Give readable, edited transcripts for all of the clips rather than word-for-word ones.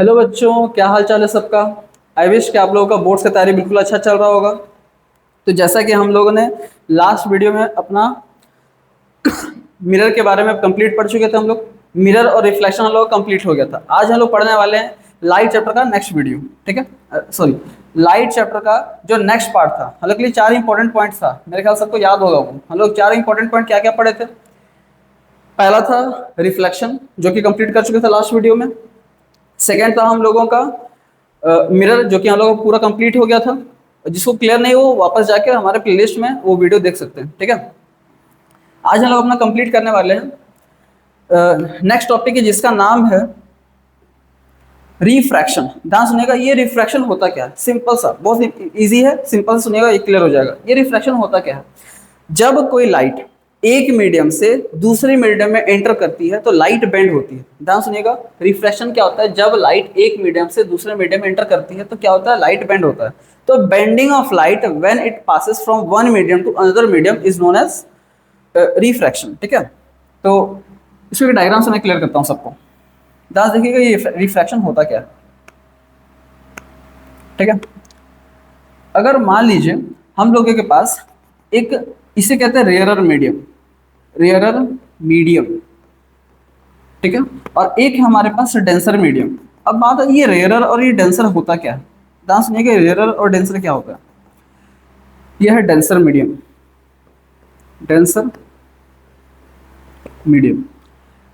Hello बच्चों, क्या हाल चाल है सबका। आई विश कि आप लोगों का बोर्ड्स की तैयारी बिल्कुल अच्छा चल रहा होगा। तो जैसा कि हम लोगों ने लास्ट वीडियो में अपना मिरर के बारे में कंप्लीट पढ़ चुके थे, हम लोग मिरर और रिफ्लेक्शन हम लोग कंप्लीट हो गया था। आज हम लोग पढ़ने वाले हैं लाइट चैप्टर का नेक्स्ट वीडियो, ठीक है। सॉरी, लाइट चैप्टर का जो नेक्स्ट पार्ट था। हम लोग के लिए 4 इंपॉर्टेंट पॉइंट्स था, मेरे ख्याल सबको याद होगा वो। हम लोग 4 इंपॉर्टेंट पॉइंट क्या क्या पढ़े थे। पहला था रिफ्लेक्शन, जो कि कंप्लीट कर चुके थे लास्ट वीडियो में। सेकेंड था हम लोगों का मिरर, जो कि हम लोगों का पूरा कंप्लीट हो गया था। जिसको क्लियर नहीं हो वापस जाके हमारे प्लेलिस्ट में वो वीडियो देख सकते हैं, ठीक है। आज हम लोग अपना कंप्लीट करने वाले हैं नेक्स्ट टॉपिक है, जिसका नाम है रिफ्रैक्शन। ध्यान सुनिएगा, ये रिफ्रैक्शन होता क्या है। सिंपल सा, बहुत इजी है, सिंपल सुनिएगा, ये क्लियर हो जाएगा। ये रिफ्रैक्शन होता क्या है। जब कोई लाइट एक मीडियम से दूसरे मीडियम में एंटर करती है तो लाइट बेंड होती है। ध्यान सुनिएगा, रिफ्रैक्शन क्या होता है। जब लाइट एक मीडियम से दूसरे मीडियम में एंटर करती है तो क्या होता है, लाइट बेंड होता है। तो bending of light when it passes from one medium to another medium is known as refraction, ठीक है। तो इसको डायग्राम से मैं क्लियर करता हूँ सबको। ध्यान देखिएगा, ये रिफ्रैक्शन होता क्या है, ठीक है। अगर मान लीजिए हम लोगों के पास एक, इसे कहते हैं रेयरर मीडियम, रेयरर मीडियम, ठीक है। और एक है हमारे पास डेंसर मीडियम। अब बात है, ये रेयरर और ये डेंसर होता क्या है। ध्यान सुनिएगा, रेयरर और डेंसर क्या होता है। यह है denser medium, denser medium.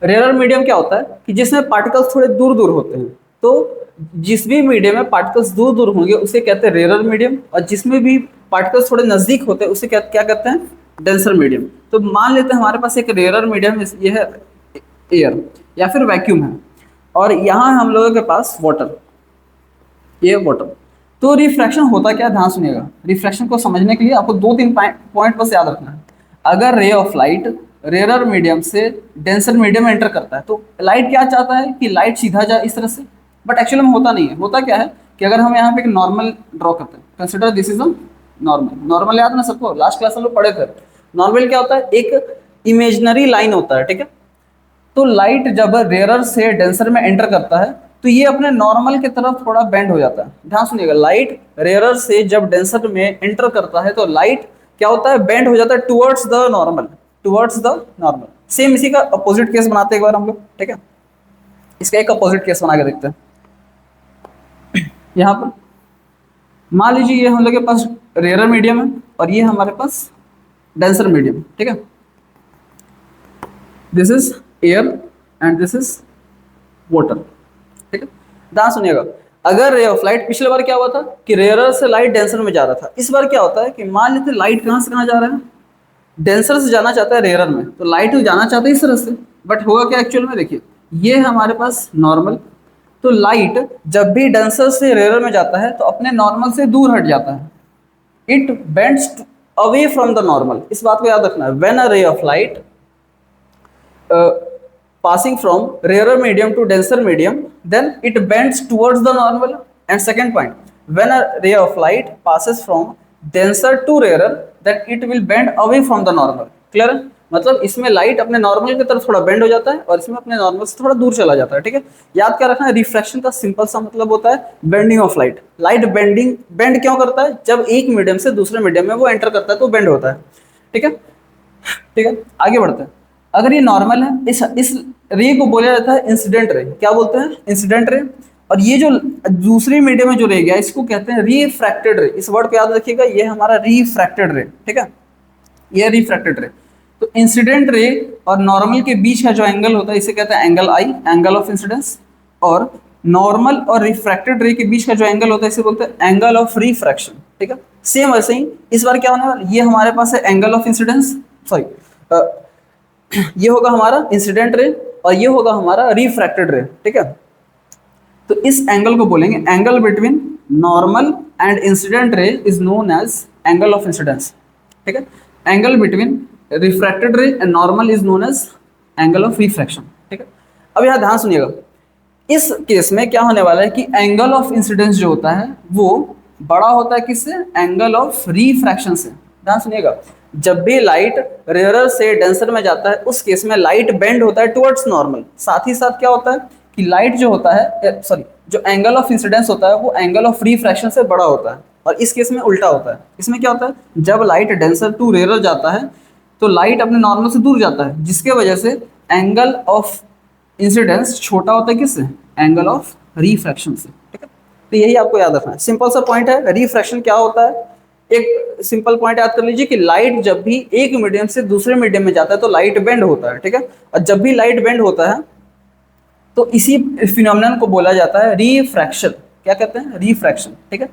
Rarer medium क्या होता है कि जिसमें पार्टिकल्स थोड़े दूर दूर होते हैं। तो जिस भी मीडियम में पार्टिकल्स दूर दूर होंगे उसे कहते हैं रेयरर मीडियम, और जिसमें भी पार्टिकल्स थोड़े नजदीक होते हैं उसे क्या कहते हैं, डेंसर मीडियम। तो मान लेते हैं हमारे पास एक रेयरर मीडियम, ये है एयर या फिर वैक्यूम है, और यहाँ हम लोगों के पास वाटर, ये वाटर। तो रिफ्रैक्शन होता क्या है, ध्यान सुनिएगा। रिफ्रैक्शन को समझने के लिए आपको 2-3 पॉइंट बस याद रखना है। अगर रे ऑफ लाइट रेयरर मीडियम से डेंसर मीडियम में एंटर करता है तो लाइट क्या चाहता है कि लाइट सीधा जाए इस तरह से, बट एक्चुअली में होता नहीं है। होता क्या है कि अगर हम यहाँ पे एक नॉर्मल ड्रॉ करते हैं, consider this is a normal. Normal याद ना सबको, लास्ट क्लास हम लोग पढ़े थे। नॉर्मल क्या होता है, एक इमेजनरी लाइन होता है, ठीक है। तो लाइट जब रेयरर से डेंसर में एंटर करता है तो ये अपने नॉर्मल की तरफ थोड़ा बेंड हो जाता है। ध्यान सुनिएगा, लाइट रेयरर से जब डेंसर में एंटर करता है तो लाइट क्या होता है, बेंड हो जाता है towards the normal, towards the normal. Same इसी का अपोजिट केस बनाते हैं एक बार हम लोग, ठीक है। इसका एक अपोजिट केस बना के देखते हैं। यहाँ पर मान लीजिए ये हम लोग के पास रेयरर मीडियम है और ये हमारे पास डेंसर मीडियम, ठीक है। This is air and this is water, ठीक है। ध्यान सुनिएगा, अगर रे ऑफ लाइट, पिछले बार क्या हुआ था कि रेयरर से लाइट डेंसर में जा रहा था। इस बार क्या होता है कि मान लेते लाइट कहाँ से कहाँ जा रहा है, डेंसर से जाना चाहता है रेयरर में, तो लाइट जाना चाहता है इस तरह से। बट होगा क्या एक्चुअल में, देखिए ये है हमारे पास नॉर्मल। तो लाइट जब भी डेंसर से रेयरर में जाता है तो अपने नॉर्मल से दूर हट जाता है, it bends away from the normal. इस बात को याद रखना है, when a ray of light passing from rarer medium to denser medium, then it bends towards the normal. And second point, when a ray of light passes from denser to rarer, then it will bend away from the normal. Clear? मतलब इसमें light अपने normal की तरफ थोड़ा bend हो जाता है और इसमें अपने नॉर्मल से थोड़ा दूर चला जाता है, ठीक है। याद क्या रखना है, रिफ्रैक्शन का सिंपल सा मतलब होता है bending of light. Light bending, bend क्यों करता है, जब एक मीडियम से दूसरे मीडियम में वो एंटर करता है तो बेंड होता है, ठीक है। ठीक है, आगे बढ़ते हैं। अगर ये नॉर्मल है, इस रे को बोला जाता है इंसिडेंट रे। क्या बोलते हैं, इंसिडेंट रे। और ये जो दूसरी मीडियम में जो रह गया इसको कहते हैं रिफ्रैक्टेड रे। इस वर्ड को याद रखिएगा, ये हमारा रिफ्रैक्टेड रे, ठीक है। ये रिफ्रैक्टेड रे। तो इंसिडेंट रे और नॉर्मल के बीच का जो एंगल होता है इसे कहते हैं angle I, angle of incidence. और नॉर्मल और रिफ्रैक्टेड रे के बीच का जो एंगल होता है इसे बोलते हैं एंगल ऑफ रिफ्रैक्शन, ठीक है। सेम वैसे ही इस बार क्या होने वाला, ये हमारे पास है एंगल ऑफ इंसिडेंस, सॉरी ये होगा हमारा इंसिडेंट रे और ये होगा हमारा रिफ्रैक्टेड रे, ठीक है। तो इस एंगल को बोलेंगे angle between normal and incident ray is known as angle of incidence, ठीक है। Angle between refracted ray and normal is known as angle of refraction, ठीक है। अब यहाँ ध्यान सुनिएगा, इस केस में क्या होने वाला है कि एंगल ऑफ इंसिडेंस जो होता है वो बड़ा होता है किससे, एंगल ऑफ रिफ्रैक्शन से। ध्यान सुनिएगा, जब भी लाइट रेयरर से डेंसर में जाता है उस केस में लाइट बेंड होता है टुवर्ड्स नॉर्मल। साथ ही साथ क्या होता है कि लाइट जो होता है, सॉरी, जो एंगल ऑफ इंसिडेंस होता है वो एंगल ऑफ रिफ्रैक्शन से बड़ा होता है, और इस केस में उल्टा होता है। इसमें क्या होता है, जब लाइट डेंसर टू रेयर जाता है तो लाइट अपने नॉर्मल से दूर जाता है, जिसके वजह से एंगल ऑफ इंसिडेंस छोटा होता है किससे, एंगल ऑफ रिफ्रैक्शन से। ठीक है, तो यही आपको याद रखना है, सिंपल सा पॉइंट है। रिफ्रैक्शन क्या होता है, एक सिंपल पॉइंट याद कर लीजिए कि लाइट जब भी एक मीडियम से दूसरे मीडियम में जाता है तो लाइट बेंड होता है। ठीक है, और जब भी लाइट बेंड होता है तो इसी फिनोमेनन को बोला जाता है रिफ्रैक्शन। क्या कहते हैं, रिफ्रैक्शन। ठीक है,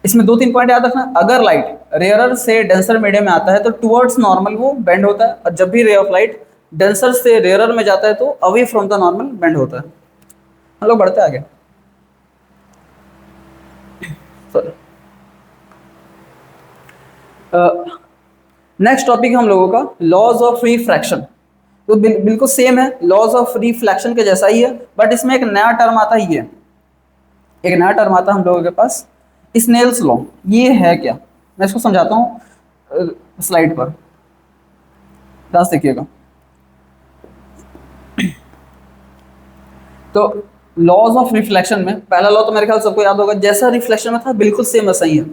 इसमें 2-3 पॉइंट याद रखना। अगर लाइट रेयरर से डेंसर मीडियम में आता है तो टुवर्ड्स नॉर्मल वो बेंड होता है, और जब भी रे ऑफ लाइट डेंसर से रेयरर में जाता है तो away from the normal bend होता है। हम लोग बढ़ते आगे। नेक्स्ट टॉपिक हम लोगों का लॉज ऑफ रिफ्रैक्शन। तो बिल्कुल सेम है, लॉज ऑफ रिफ्लेक्शन के जैसा ही है, बट इसमें एक नया टर्म आता है, ये एक नया टर्म आता है हम लोगों के पास, स्नेल्स लॉ। ये है क्या, मैं इसको समझाता हूँ स्लाइड पर, ध्यान से देखिएगा। तो लॉज ऑफ रिफ्लेक्शन में पहला लॉ तो मेरे ख्याल सबको याद होगा, जैसा रिफ्लेक्शन में था बिल्कुल सेम ऐसा ही है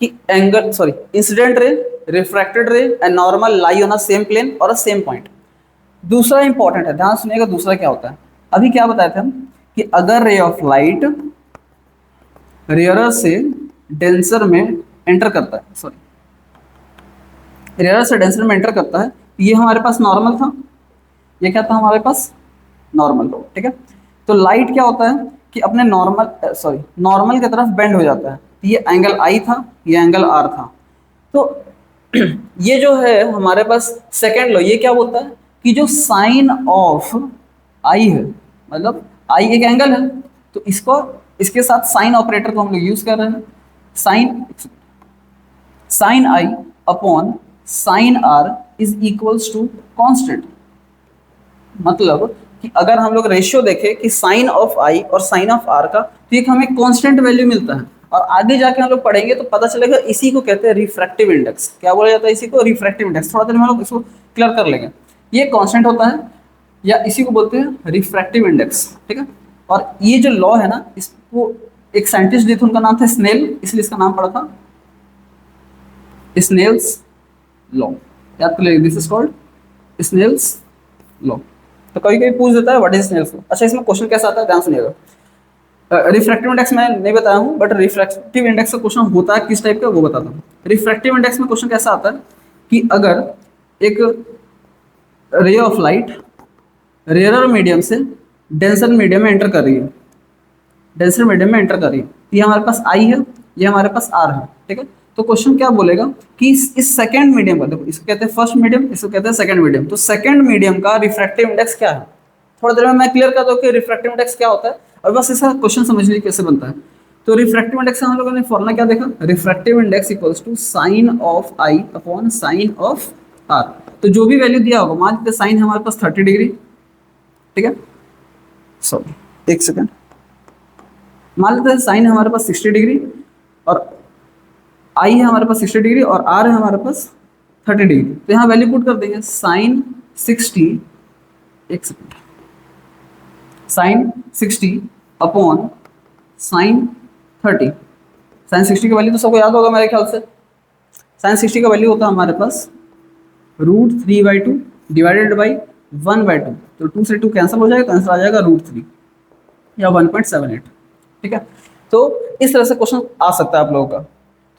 कि angle incident ray, refracted ray and normal lie on a same plane और अ सेम पॉइंट। दूसरा इंपॉर्टेंट है, ध्यान सुनिएगा, दूसरा क्या होता है, अभी क्या बताए थे हम कि अगर रे ऑफ लाइट रेयरर से डेंसर में एंटर करता है, रेयरर से डेंसर में एंटर करता है, ये हमारे पास नॉर्मल था, ये क्या था हमारे पास, नॉर्मल। ठीक है, तो लाइट क्या होता है कि अपने नॉर्मल की तरफ बेंड हो जाता है, ये एंगल आई था, ये एंगल आर था। तो ये जो है हमारे पास सेकेंड लॉ, ये क्या बोलता है कि जो साइन ऑफ आई है, मतलब आई एक एंगल है, तो इसको इसके साथ साइन ऑपरेटर को हम लोग यूज कर रहे हैं, sine I upon sine R is equals to constant. मतलब कि अगर हम लोग रेशियो देखें कि साइन ऑफ आई और साइन ऑफ आर का, तो एक हमें कांस्टेंट वैल्यू मिलता है, और आगे जाके हम लोग पढ़ेंगे तो पता चलेगा इसी को कहते हैं रिफ्रैक्टिव इंडेक्स। क्या बोला जाता है इसी को, रिफ्रैक्टिव इंडेक्स। थोड़ा देर में हम लोग इसको क्लियर कर लेंगे। ये कांस्टेंट होता है या इसी को बोलते हैं रिफ्रैक्टिव इंडेक्स। ठीक है, और ये जो लॉ है ना, इसको एक साइंटिस्ट थे, उनका नाम था स्नेल, इसलिए इसका नाम पड़ा था स्नेल्स लॉ। याद कर लीजिए, this is called Snell's law. तो कभी कभी पूछ देता है व्हाट इज स्नेल्स लॉ। अच्छा, इसमें क्वेश्चन कैसा आता है, ध्यान सुनिएगा। रिफ्रैक्टिव इंडेक्स मैं नहीं बताया हूँ, बट रिफ्रैक्टिव इंडेक्स का क्वेश्चन होता है किस टाइप का वो बताता हूँ। रिफ्रैक्टिव इंडेक्स में क्वेश्चन कैसा आता है कि अगर एक रे ऑफ लाइट रेयरर मीडियम से डेंसर मीडियम में एंटर कर रही है, डेंसर मीडियम में एंटर कर रही है, ये हमारे पास आई है, ये हमारे पास आर है। ठीक है, तो क्वेश्चन क्या बोलेगा कि इस सेकंड मीडियम का, देखो इसको कहते हैं फर्स्ट मीडियम, इसको कहते हैं सेकंड मीडियम, तो सेकंड मीडियम का रिफ्रैक्टिव इंडेक्स क्या है। थोड़ा देर में मैं क्लियर कर दूं कि रिफ्रैक्टिव इंडेक्स क्या होता है, और बस इसका क्वेश्चन समझ लीजिए कैसे बनता है। तो रिफ्रैक्टिव इंडेक्स हम लोगों ने फॉर्मूला क्या देखा, refractive index equals to sine of I upon sine of R. तो जो भी वैल्यू दिया होगा, मान लीजिए साइन हमारे पास 30 डिग्री, ठीक है, सॉरी एक सेकेंड, मान लेते हैं साइन हमारे पास 60 डिग्री और आई है हमारे पास 60 डिग्री और आर है हमारे पास 30 डिग्री। तो यहाँ वैल्यू पुट कर देंगे साइन 60, एक second, sine 60 upon sine 30। Sine 60 का वैल्यू तो सबको याद होगा मेरे ख्याल से। साइन 60 का वैल्यू होता है हमारे पास √3/2 डिवाइडेड बाई 1/2। तो 2 से 2 कैंसिल हो जाएगा, तो आंसर आ जाएगा √3 या 1.78। ठीक है, तो इस तरह से क्वेश्चन आ सकता है आप लोगों का।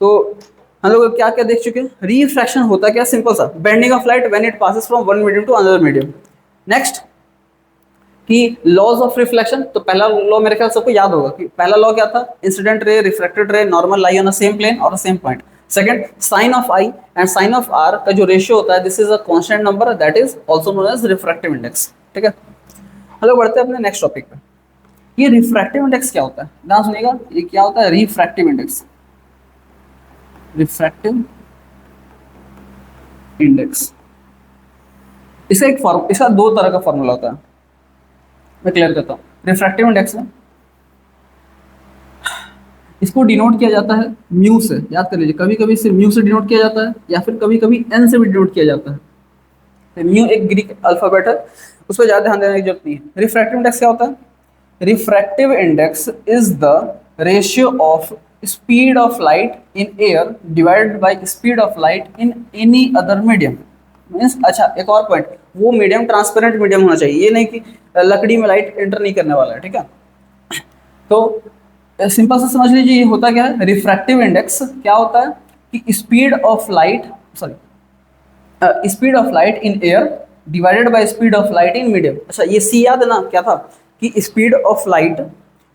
तो हम लोग क्या क्या देख चुके हैं, रिफ्रैक्शन होता क्या, सिंपल सा, bending of light when it passes from one medium to another medium. Next कि लॉज ऑफ रिफ्लेक्शन, तो पहला लॉ मेरे ख्याल सबको याद होगा कि पहला लॉ क्या था, incident ray, refracted ray, normal lie on a same plane और a same point. Second, sine of I and sine of R का जो रेशियो होता है, this is a constant number, that is also known as refractive index. ठीक है, हम लोग बढ़ते हैं अपने नेक्स्ट टॉपिक पे। ये रिफ्रैक्टिव इंडेक्स क्या होता है, ध्यान सुनिएगा, ये क्या होता है रिफ्रैक्टिव इंडेक्स। रिफ्रैक्टिव इंडेक्स, इसका दो तरह का फॉर्मूला होता है, मैं क्लियर करता हूँ। रिफ्रैक्टिव इंडेक्स में इसको डिनोट किया जाता है म्यू से, याद कर लीजिए, कभी कभी इसे म्यू से डिनोट किया जाता है या फिर कभी कभी एन से भी डिनोट किया जाता है। तो म्यू एक ग्रीक अल्फाबेट है, उस पर ज़्यादा ध्यान देने की जरूरत नहीं है। रिफ्रैक्टिव इंडेक्स क्या होता है refractive index is the ratio of speed of light in air divided by speed of light in any other medium means. अच्छा एक और पॉइंट, वो मीडियम ट्रांसपेरेंट मीडियम होना चाहिए, ये नहीं कि लकड़ी में लाइट एंटर नहीं करने वाला है, ठीक है। तो सिंपल से समझ लीजिए ये होता क्या है, रिफ्रैक्टिव इंडेक्स क्या होता है कि speed of light speed of light in air divided by speed of light in medium. अच्छा ये सी याद है ना, क्या था कि स्पीड ऑफ लाइट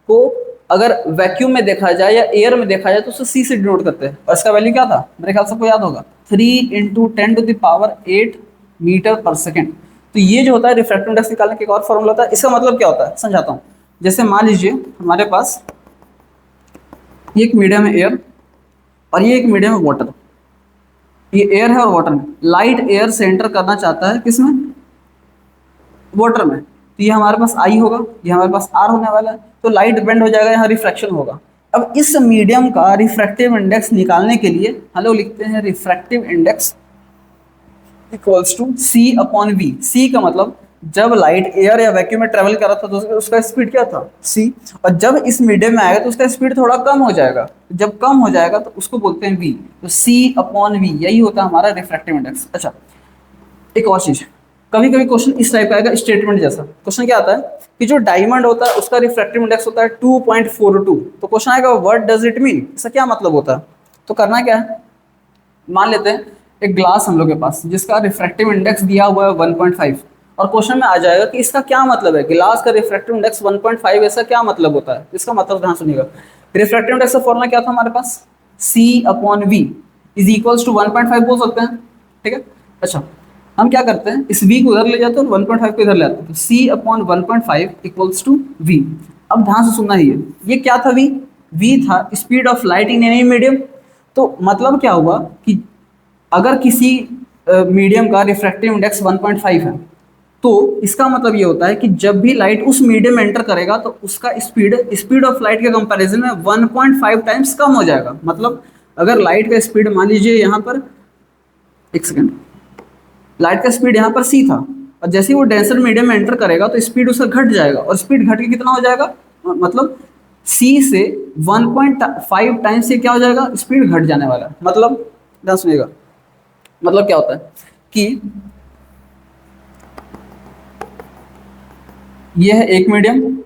को अगर वैक्यूम में देखा जाए या एयर में देखा जाए तो उसे सी से डिनोट करते हैं, और इसका वैल्यू क्या था, मेरे ख्याल सबको याद होगा 3 × 10⁸ मीटर पर सेकेंड। तो ये जो होता है रिफ्रैक्टिव इंडेक्स निकालने का एक और फॉर्मूला होता है। इसका मतलब क्या होता है समझाता हूँ। जैसे मान लीजिए हमारे पास ये एक मीडियम है एयर और ये एक मीडियम है वाटर, ये एयर है और वाटर में, लाइट एयर से एंटर करना चाहता है किसमें, वाटर में, तो ये हमारे पास आई होगा, ये हमारे पास आर होने वाला है, तो लाइट बेंड हो जाएगा, यहाँ रिफ्रैक्शन होगा। अब इस मीडियम का रिफ्रैक्टिव इंडेक्स निकालने के लिए हम लोग लिखते हैं refractive index equals to C/V। C का मतलब जब लाइट एयर या वैक्यूम में ट्रेवल कर रहा था तो उसका स्पीड क्या था c, और जब इस मीडियम में आएगा तो उसका स्पीड थोड़ा कम हो जाएगा, जब कम हो जाएगा तो उसको बोलते हैं v, तो C/V यही होता है हमारा रिफ्रैक्टिव इंडेक्स। अच्छा एक और चीज, कभी कभी क्वेश्चन इस टाइप का आएगा स्टेटमेंट जैसा। क्वेश्चन क्या आता है कि जो डायमंड होता है उसका रिफ्रैक्टिव इंडेक्स होता है 2.42, तो क्वेश्चन आएगा व्हाट डज इट मीन, इसका क्या मतलब होता है। तो करना क्या है, मान लेते हैं एक ग्लास हम लोग के पास जिसका रिफ्रैक्टिव इंडेक्स दिया हुआ है 1.5, और क्वेश्चन में आ जाएगा कि इसका क्या मतलब है, गिलास का रिफ्रैक्टिव इंडेक्स 1.5 ऐसा क्या मतलब होता है। इसका मतलब ध्यान सुनिएगा, रिफ्रैक्टिव इंडेक्स का फॉर्मूला क्या था हमारे पास, C/V इज इक्वल्स टू 1.5 बोल सकते हैं, ठीक है। अच्छा हम क्या करते हैं, इस v को इधर ले जाते हैं और 1.5 को इधर ले आते हैं, तो C/1.5 इक्वल्स टू v। अब ध्यान से सुनना ही है, ये क्या था v था speed of light in any medium. तो मतलब क्या हुआ कि अगर किसी मीडियम का रिफ्रैक्टिव इंडेक्स 1.5 है तो इसका मतलब ये होता है कि जब भी लाइट उस मीडियम में एंटर करेगा तो उसका स्पीड ऑफ लाइट के कंपैरिजन में 1.5 टाइम्स कम हो जाएगा। मतलब अगर लाइट का स्पीड मान लीजिए यहाँ पर, एक सेकेंड, लाइट का स्पीड यहाँ पर c था, और जैसे ही वो डेंसर मीडियम में एंटर करेगा तो स्पीड उसका घट जाएगा, और स्पीड घट के कितना हो जाएगा, मतलब c से 1.5 टाइम्स से क्या हो जाएगा, स्पीड घट जाने वाला है। मतलब ध्यान सुनिएगा, मतलब क्या होता है कि यह है एक मीडियम,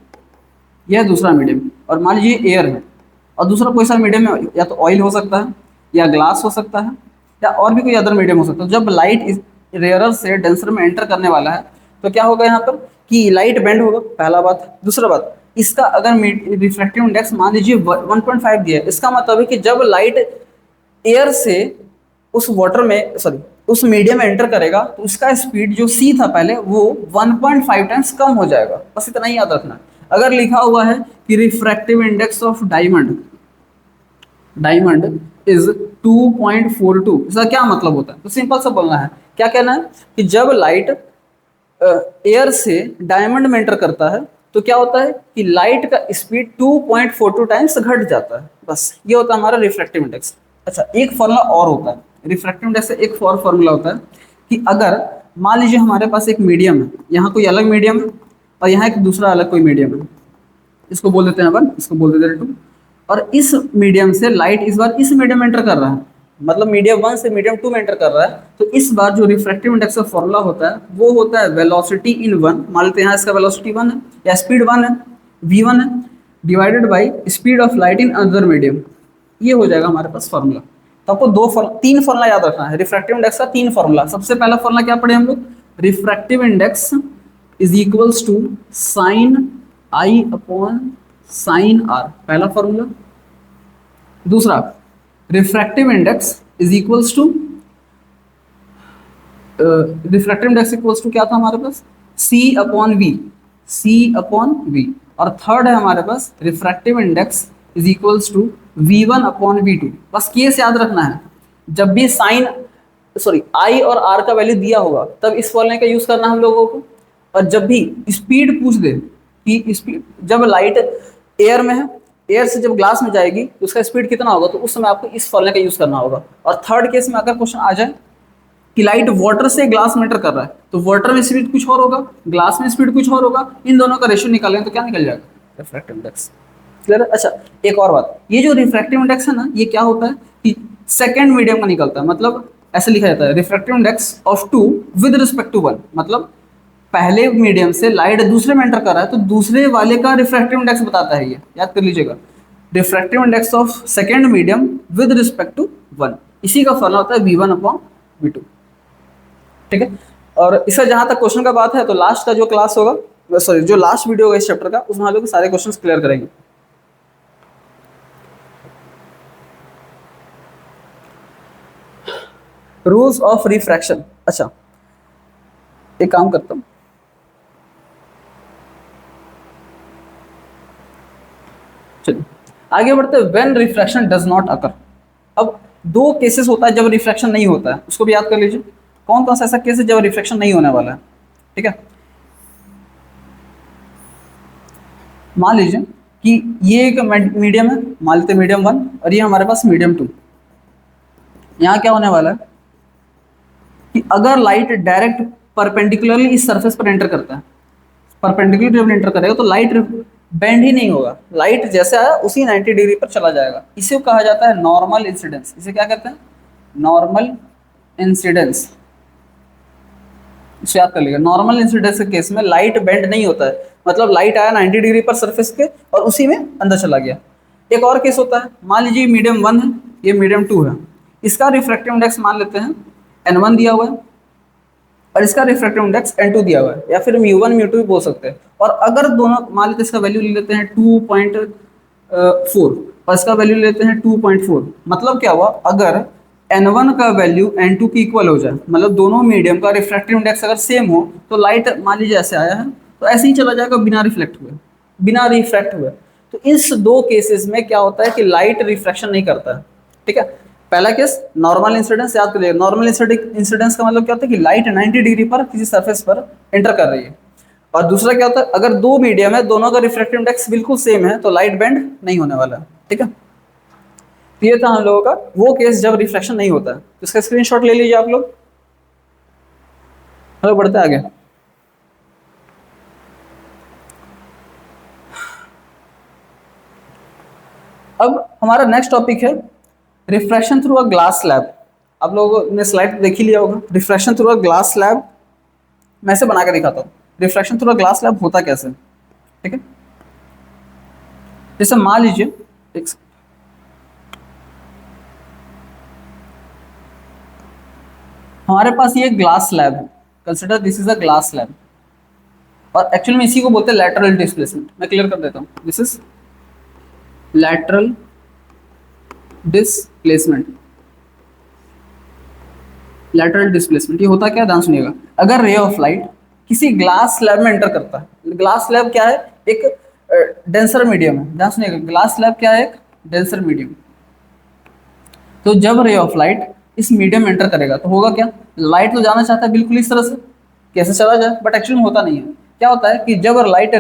यह है दूसरा मीडियम, और मान लीजिए एयर है और दूसरा कोई सा मीडियम है, या तो ऑयल हो सकता है या ग्लास हो सकता है या और भी कोई अदर मीडियम हो सकता है। जब लाइट इस रेयरर से डेंसर में एंटर करने वाला है तो क्या होगा यहाँ पर कि लाइट बेंड होगा, पहला बात। दूसरा बात, इसका अगर रिफ्रैक्टिव इंडेक्स मान लीजिए 1.5 दिया है, इसका मतलब है कि जब लाइट एयर से उस वाटर में उस मीडियम में एंटर करेगा तो उसका स्पीड जो c था पहले वो 1.5 टाइम्स कम हो जाएगा। बस इतना ही याद रखना। अगर लिखा हुआ है कि refractive index of diamond is 2.42, इसका क्या मतलब होता है, तो सिंपल सा बोलना है, क्या कहना है कि जब लाइट एयर से डायमंड में एंटर करता है तो क्या होता है कि लाइट का स्पीड 2.42 टाइम्स घट जाता है। बस ये होता है हमारा रिफ्रैक्टिव इंडेक्स। अच्छा एक फॉर्मूला और होता है रिफ्रैक्टिव इंडेक्स से, एक और फॉर्मूला होता है कि अगर मान लीजिए हमारे पास एक मीडियम है, यहाँ कोई अलग मीडियम है और यहाँ एक दूसरा अलग कोई मीडियम है, इसको बोल देते हैं 1, इसको बोल देते हैं 2, और इस मीडियम से लाइट इस बार इस मीडियम में एंटर कर रहा है, मतलब मीडियम 1 से मीडियम 2 में एंटर कर रहा है, तो इस बार जो रिफ्रैक्टिव इंडेक्स का फॉर्मूला होता है वो होता है वेलोसिटी इन 1, मान लेते हैं यहाँ इसका वेलोसिटी 1 है या स्पीड 1 है, v1 है, divided by speed of light in other medium. ये हो जाएगा हमारे पास फॉर्मूला। तो आपको 3 फॉर्मूला याद रखना है रिफ्रैक्टिव इंडेक्स का, 3 फॉर्मूला। सबसे पहला फॉर्मूला क्या पढ़े हम लोग, refractive index is equals to sine I upon sine R, पहला फॉर्मूला। दूसरा refractive index is equals to refractive index equals to क्या था हमारे पास, C/V। और थर्ड है हमारे पास refractive index is equals to V1/V2। बस केस याद रखना है, जब भी आई और आर का वैल्यू दिया होगा तब इस फॉर्मूले का यूज करना हम लोगों को, और जब भी स्पीड पूछ दे कि स्पीड जब लाइट एयर में है, एयर से जब ग्लास में जाएगी तो उसका स्पीड कितना होगा, तो उस समय आपको इस फॉर्मूले का यूज करना होगा। और थर्ड केस में अगर क्वेश्चन आ जाए कि लाइट वाटर से ग्लास में एंटर कर रहा है तो वाटर में स्पीड कुछ और होगा, ग्लास में स्पीड कुछ और होगा, इन दोनों का रेशियो निकालेंगे तो क्या निकल जाएगा, रिफ्रैक्टिव इंडेक्स। क्लियर है? अच्छा, एक और बात, ये जो रिफ्रैक्टिव इंडेक्स है ना, ये क्या होता है कि सेकंड मीडियम का निकलता है। मतलब ऐसे लिखा जाता है refractive index of two with respect to one. मतलब पहले मीडियम से लाइट दूसरे में एंटर कर रहा है तो दूसरे वाले का रिफ्रैक्टिव इंडेक्स बताता है। ये याद कर लीजिएगा, refractive index of second medium with respect to one, इसी का फॉर्मूला होता है V1/V2। ठीक है, और इसका जहां तक क्वेश्चन का बात है तो लास्ट का जो क्लास होगा, सॉरी जो लास्ट वीडियो होगा इस चैप्टर का, उसमें हम लोग सारे क्वेश्चन क्लियर करेंगे। Rules of refraction. अच्छा, एक काम करता हूं, चलिए आगे बढ़ते हैं। When refraction does not occur. अब दो केसेस होता है जब रिफ्रैक्शन नहीं होता है, उसको भी याद कर लीजिए। कौन कौन सा ऐसा केस है जब रिफ्रैक्शन नहीं होने वाला है? ठीक है, मान लीजिए कि ये एक मीडियम है, मान लेते मीडियम 1, और ये हमारे पास मीडियम 2। यहाँ क्या होने वाला है कि अगर लाइट डायरेक्ट परपेंडिकुलरली इस सरफेस पर एंटर करता है, परपेंडिकुलर जब एंटर करेगा तो लाइट बेंड ही नहीं होगा, लाइट जैसे आया उसी 90 डिग्री पर चला जाएगा। इसे कहा जाता है नॉर्मल इंसिडेंस। इसे क्या कहते हैं? Normal incidence. इसे याद कर लीजिए, नॉर्मल इंसिडेंस के केस में लाइट बेंड नहीं होता है, मतलब लाइट आया 90 डिग्री पर सरफेस पे और उसी में अंदर चला गया। एक और केस होता है, मान लीजिए मीडियम 1 है, ये मीडियम 2 है, इसका रिफ्रैक्टिव इंडेक्स मान लेते हैं N1 दिया हुआ है और इसका रिफ्रैक्टिव इंडेक्स N2 दिया हुआ है, या फिर μ1 μ2 भी बोल सकते हैं। और अगर दोनों मान लेते हैं, इसका वैल्यू ले लेते हैं 2.4 और इसका वैल्यू ले लेते हैं 2.4, मतलब क्या हुआ, अगर N1 का वैल्यू N2 की इक्वल हो जाए, मतलब दोनों मीडियम का रिफ्रैक्टिव इंडेक्स अगर सेम हो, तो लाइट मान लीजिए ऐसे आया है तो ऐसे ही चला जाएगा बिना रिफ्लेक्ट हुए, बिना रिफ्रैक्ट हुए। तो इस दो केसेस में क्या होता है कि लाइट रिफ्रैक्शन नहीं करता है। ठीक है, पहला केस नॉर्मल इंसिडेंस, याद करिए नॉर्मल इंसिडेंस का मतलब क्या होता है कि लाइट 90 डिग्री पर किसी सरफेस पर एंटर कर रही है। और दूसरा क्या होता है, अगर दो मीडियम है, दोनों का रिफ्रैक्टिव इंडेक्स बिल्कुल सेम है, तो लाइट बेंड नहीं होने वाला है। ठीक है, तो ये था हम लोगों का वो केस जब रिफ्लेक्शन नहीं होता है। तो इसका स्क्रीनशॉट ले लीजिए आप लोग। हम लोग बढ़ते आगे। अब हमारा नेक्स्ट टॉपिक है refraction through a glass slab. आप लोगों ने स्लाइड देख ही लिया होगा, refraction through a glass slab. मैं से बना के दिखाता हूँ refraction through a glass slab होता कैसे। ठीक है, जैसे मान लीजिए एक हमारे पास ये ग्लास स्लैब है, consider this is a glass slab, और एक्चुअली में इसी को बोलते हैं लैटरल डिस्प्लेसमेंट। मैं क्लियर कर देता हूँ, this is lateral displacement. Lateral displacement ये होता क्या, ध्यान सुनिएगा। अगर रे ऑफ लाइट किसी ग्लास स्लैब में एंटर करता है, ग्लास स्लैब क्या है, एक डेंसर मीडियम है, ध्यान सुनिएगा, ग्लास स्लैब क्या है, एक डेंसर मीडियम। तो जब रे ऑफ लाइट इस मीडियम में एंटर करेगा तो होगा क्या, लाइट तो जाना चाहता है बिल्कुल इस तरह से, कैसे चला जाए, बट एक्चुअली होता नहीं है। क्या होता है कि जब लाइट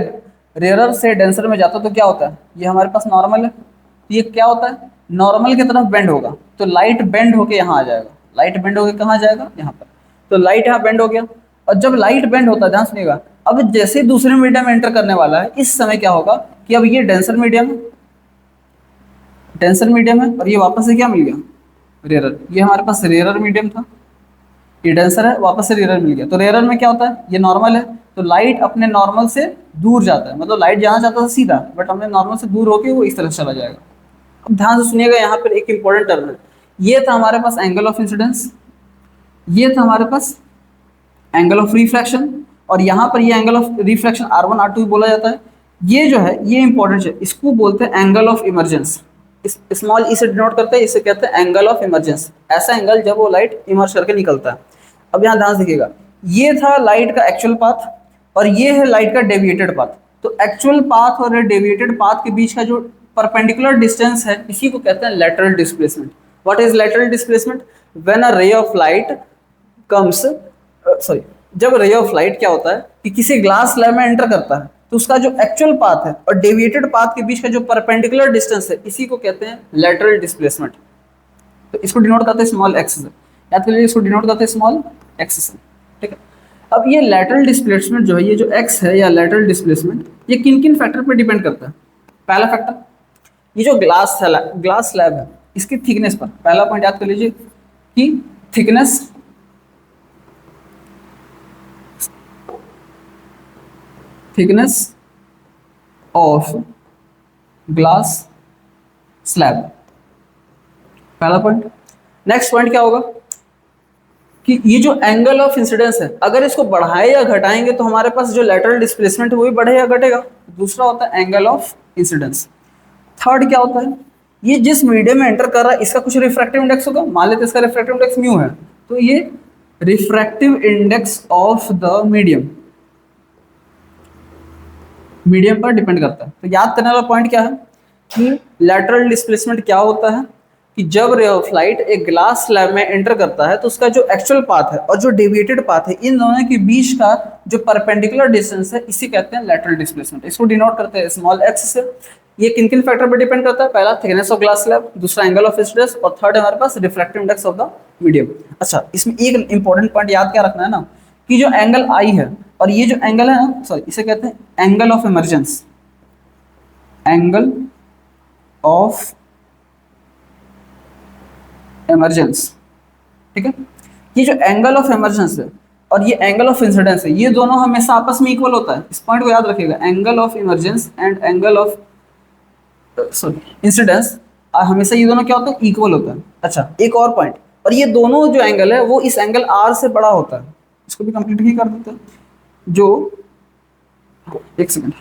रेयरर से डेंसर में जाता है तो क्या होता है, ये हमारे पास नॉर्मल है, तो ये क्या होता है, नॉर्मल की तरफ बेंड होगा, तो लाइट बेंड होके यहाँ आ जाएगा। लाइट बेंड होके कहाँ जाएगा, यहाँ पर। तो लाइट यहाँ बेंड हो गया, और जब लाइट बेंड होता है, ध्यान सुनिएगा, अब जैसे दूसरे मीडियम में एंटर करने वाला है, इस समय क्या होगा कि अब ये डेंसर मीडियम है, डेंसर मीडियम है, और ये वापस से क्या मिल गया, रेयरर। ये हमारे पास रेयरर मीडियम था, ये डेंसर है, वापस से रेयरर मिल गया। तो रेयरर में क्या होता है, ये नॉर्मल है, तो लाइट अपने नॉर्मल से दूर जाता है, मतलब लाइट जाना चाहता था सीधा, बट अपने नॉर्मल से दूर होके वो इस तरह से चला जाएगा। अब ध्यान से सुनिएगा, यहाँ पर एक इंपॉर्टेंट टर्म है, ये था हमारे पास एंगल ऑफ इंसिडेंस, ये था हमारे पास एंगल ऑफ रिफ्रैक्शन, और यहाँ पर ये angle of refraction R1 R2 भी बोला जाता है। ये जो है ये इंपॉर्टेंट है, इसको बोलते हैं एंगल ऑफ इमर्जेंस। स्मॉल ई से डिनोट करते हैं, इसे कहते हैं एंगल ऑफ इमर्जेंस, ऐसा एंगल जब वो लाइट इमर्ज करके निकलता है। अब यहाँ ध्यान से देखिएगा, ये था लाइट का एक्चुअल पाथ और ये है लाइट का डेविएटेड पाथ। तो एक्चुअल पाथ और डेविएटेड पाथ के बीच का जो परपेंडिकुलर डिस्टेंस है, इसी को कहते हैं lateral displacement. What is lateral displacement, when a ray of light comes, sorry, जब रे ऑफ लाइट क्या होता है कि किसी ग्लास स्लैब में एंटर करता है, तो उसका जो एक्चुअल पाथ है और डेविएटेड पाथ के बीच का जो परपेंडिकुलर डिस्टेंस है, इसी को कहते हैं लैटरल डिस्प्लेसमेंट। तो इसको डिनोट करते हैं स्मॉल एक्स से, याद करिए, इसको डिनोट करते हैं स्मॉल एक्स से। ठीक है, अब ये लैटरल डिस्प्लेसमेंट जो है, ये जो एक्स है या लैटरल डिस्प्लेसमेंट, ये किन किन फैक्टर पर डिपेंड करता है? पहला फैक्टर, ये जो ग्लास स्लैब है इसकी थिकनेस पर। पहला पॉइंट याद कर लीजिए कि thickness thickness of glass slab, पहला पॉइंट। नेक्स्ट पॉइंट क्या होगा कि ये जो एंगल ऑफ इंसिडेंस है, अगर इसको बढ़ाए या घटाएंगे तो हमारे पास जो लेटरल डिस्प्लेसमेंट है वो भी बढ़े या घटेगा। दूसरा होता है एंगल ऑफ इंसिडेंस। थर्ड क्या होता है, ये जिस मीडियम में एंटर कर रहा है इसका कुछ रिफ्रैक्टिव इंडेक्स होगा। मान लेते इसका रिफ्रैक्टिव इंडेक्स म्यू है, तो ये refractive index of the medium पर डिपेंड करता है। तो याद करने वाला पॉइंट क्या है कि लेटरल डिस्प्लेसमेंट क्या होता है कि जब रे ऑफ लाइट एक ग्लास स्लैब में एंटर करता है तो उसका जो एक्चुअल पाथ है और जो डेविएटेड पाथ है, इन दोनों के बीच का जो परपेंडिकुलर डिस्टेंस है, इसी कहते हैं लेटरल डिस्प्लेसमेंट। इसको डिनोट करते हैं स्मॉल एक्स से। ये किन किन फैक्टर पर डिपेंड करता है? पहला थिकनेस ऑफ ग्लास स्लैब, दूसरा एंगल ऑफ इंसिडेंस, और थर्ड हमारे पास refractive index of the medium. अच्छा, इसमें एक इंपॉर्टेंट पॉइंट याद क्या रखना है ना कि जो एंगल आई है और ये जो एंगल है ना, सॉरी, इसे कहते हैं angle of emergence. Angle of emergence, ठीक है। ये जो एंगल ऑफ इमर्जेंस है और ये एंगल ऑफ इंसिडेंस है, ये दोनों हमेशा आपस में इक्वल होता है। इस पॉइंट को याद रखिएगा, angle of emergence and angle of sorry incidence, हमेशा ये दोनों क्या होता है? इक्वल होता है। अच्छा, एक और पॉइंट, और ये दोनों जो एंगल है वो इस एंगल आर से बड़ा होता है। इसको भी कंप्लीट ही कर देते हैं। जो एक सेकंड,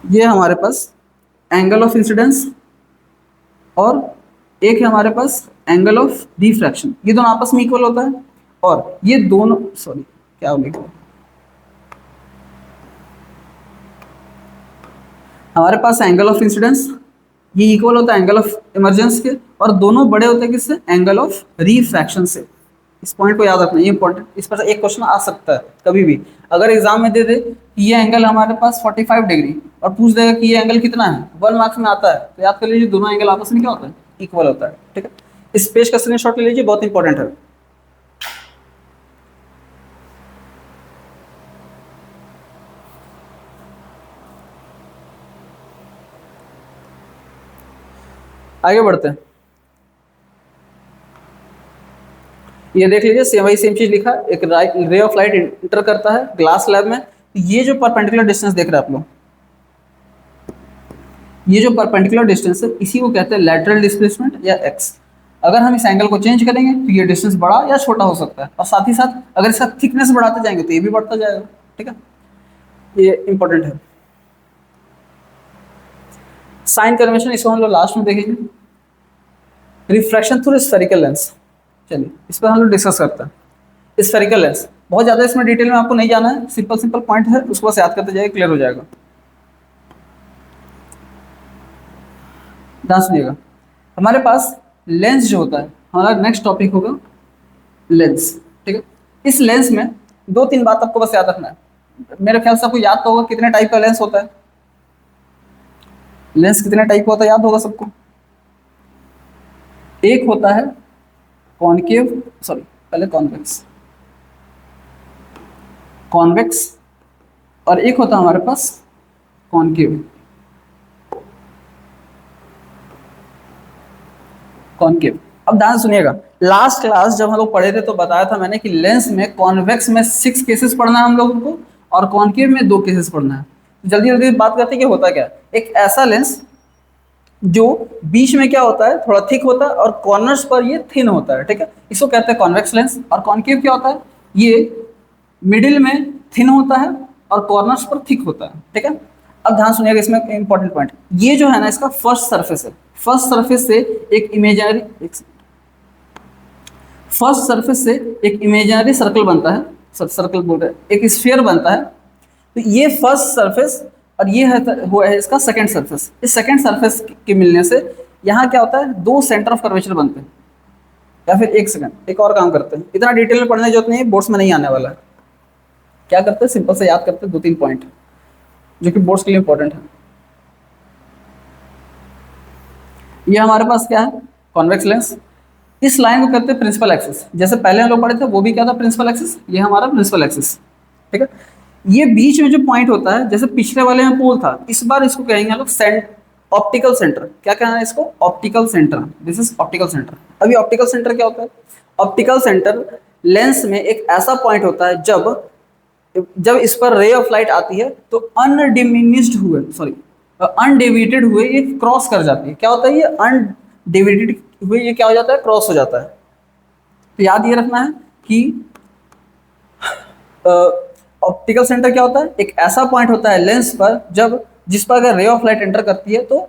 ये हमारे पास एंगल ऑफ इंसिडेंस और एक है हमारे पास एंगल ऑफ रिफ्रैक्शन, ये दोनों आपस में इक्वल होता है। और ये दोनों, सॉरी क्या हो गया, हमारे पास एंगल ऑफ इंसिडेंस ये इक्वल होता है एंगल ऑफ इमर्जेंस के, और दोनों बड़े होते हैं किससे? एंगल ऑफ रिफ्रैक्शन से। इस पॉइंट को याद रखना, ये इंपॉर्टेंट। इस पर एक क्वेश्चन आ सकता है कभी भी, अगर एग्जाम में दे दे कि ये एंगल हमारे पास 45 डिग्री और पूछ देगा कि ये एंगल कितना है, 1 मार्क्स में आता है, तो याद कर लीजिए दोनों एंगल आपस में क्या होता है? इक्वल होता है, ठीक है। इस पेज का स्क्रीनशॉट ले लीजिए, बहुत इंपॉर्टेंट है। आगे बढ़ते हैं, ये देख लीजिए, सेम वही सेम चीज लिखा है। एक रे ऑफ लाइट इंटर करता है ग्लास स्लैब में, तो ये जो परपेंडिकुलर डिस्टेंस देख रहे हैं आप लोग, ये जो परपेंडिकुलर डिस्टेंस है इसी को कहते हैं लेटरल डिस्प्लेसमेंट या एक्स। अगर हम इस एंगल को चेंज करेंगे तो ये डिस्टेंस बड़ा या छोटा हो सकता है, और साथ ही साथ अगर इसका थिकनेस बढ़ाते जाएंगे तो ये भी बढ़ता जाएगा, ठीक है। ये इंपॉर्टेंट है। साइन कन्वेंशन, इसको हम लोग लास्ट में देखेंगे। रिफ्रैक्शन थ्रू स्फेरिकल लेंस, चलिए इस पर हम लोग डिस्कस करते हैं। स्फेरिकल लेंस बहुत ज़्यादा इसमें डिटेल में आपको नहीं जाना है, सिंपल सिंपल पॉइंट है, उसको बस याद करते जाइए, क्लियर हो जाएगा। ध्यान सुनिएगा, हमारे पास लेंस जो होता है, हमारा नेक्स्ट टॉपिक होगा लेंस, ठीक है। इस लेंस में 2-3 बात आपको बस याद रखना है। मेरे ख्याल से आपको याद तो होगा कितने टाइप का लेंस होता है। लेंस कितने टाइप का होता है याद होगा सबको। एक होता है कॉनकेव, सॉरी पहले कॉन्वेक्स, कॉन्वेक्स, और एक होता है हमारे पास कॉनकेव। कॉनकेव, अब ध्यान सुनिएगा, लास्ट क्लास जब हम लोग पढ़े थे तो बताया था मैंने कि लेंस में कॉन्वेक्स में 6 केसेस पढ़ना है हम लोगों को, और कॉनकेव में 2 केसेस पढ़ना है। जल्दी जल्दी बात करते हैं कि होता क्या। एक ऐसा लेंस जो बीच में क्या होता है, थोड़ा थिक होता है, और कॉर्नर्स पर ये थिन होता है, ठीक है, इसको कहते हैं कॉन्वेक्स लेंस। और कॉनकेव क्या होता है, ये मिडिल में थिन होता है और कॉर्नर्स पर थिक होता है, ठीक है। अब ध्यान सुनिएगा, इसमें इंपॉर्टेंट पॉइंट, ये जो है ना इसका फर्स्ट सरफेस है। फर्स्ट सरफेस से एक इमेजिनरी सर्कल बनता है, सर्कल बोल रहे हैं, एक स्फीयर बनता है। तो ये फर्स्ट सरफेस और ये है इसका सेकंड सरफेस। इस सेकंड सरफेस के मिलने से यहाँ क्या होता है, 2 सेंटर ऑफ कर्वेचर बनते हैं। या फिर एक सेकंड, एक और काम करते हैं, इतना डिटेल में पढ़ने की जरूरत नहीं है, बोर्ड्स में नहीं आने वाला है। क्या करते हैं, सिंपल से याद करते हैं 2-3 पॉइंट जो कि बोर्ड्स के लिए इंपॉर्टेंट है। ये हमारे पास क्या है, कॉन्वेक्स लेंस। इस लाइन को कहते हैं प्रिंसिपल एक्सिस। जैसे पहले हम लोग पढ़े थे वो भी क्या था, प्रिंसिपल एक्सिस, ये हमारा प्रिंसिपल एक्सिस। ठीक है, ये बीच में जो पॉइंट होता है, जैसे पिछले वाले में पोल था, इस बार इसको कहेंगे हम लोग ऑप्टिकल सेंटर। क्या कहना है इसको, optical centre. This is optical centre. अभी ऑप्टिकल सेंटर क्या होता है, ऑप्टिकल सेंटर लेंस में एक ऐसा पॉइंट होता है जब जब इस पर रे ऑफ लाइट आती है तो अनडिमिनिश्ड हुए, सॉरी अनडिविटेड हुए ये क्रॉस कर जाती है। क्या होता है, ये अनडिविटेड हुए ये क्या हो जाता है, क्रॉस हो जाता है। तो याद ये रखना है कि ऑप्टिकल सेंटर क्या होता है, एक ऐसा पॉइंट होता है लेंस पर जब जिस पर अगर रे ऑफ लाइट एंटर करती है तो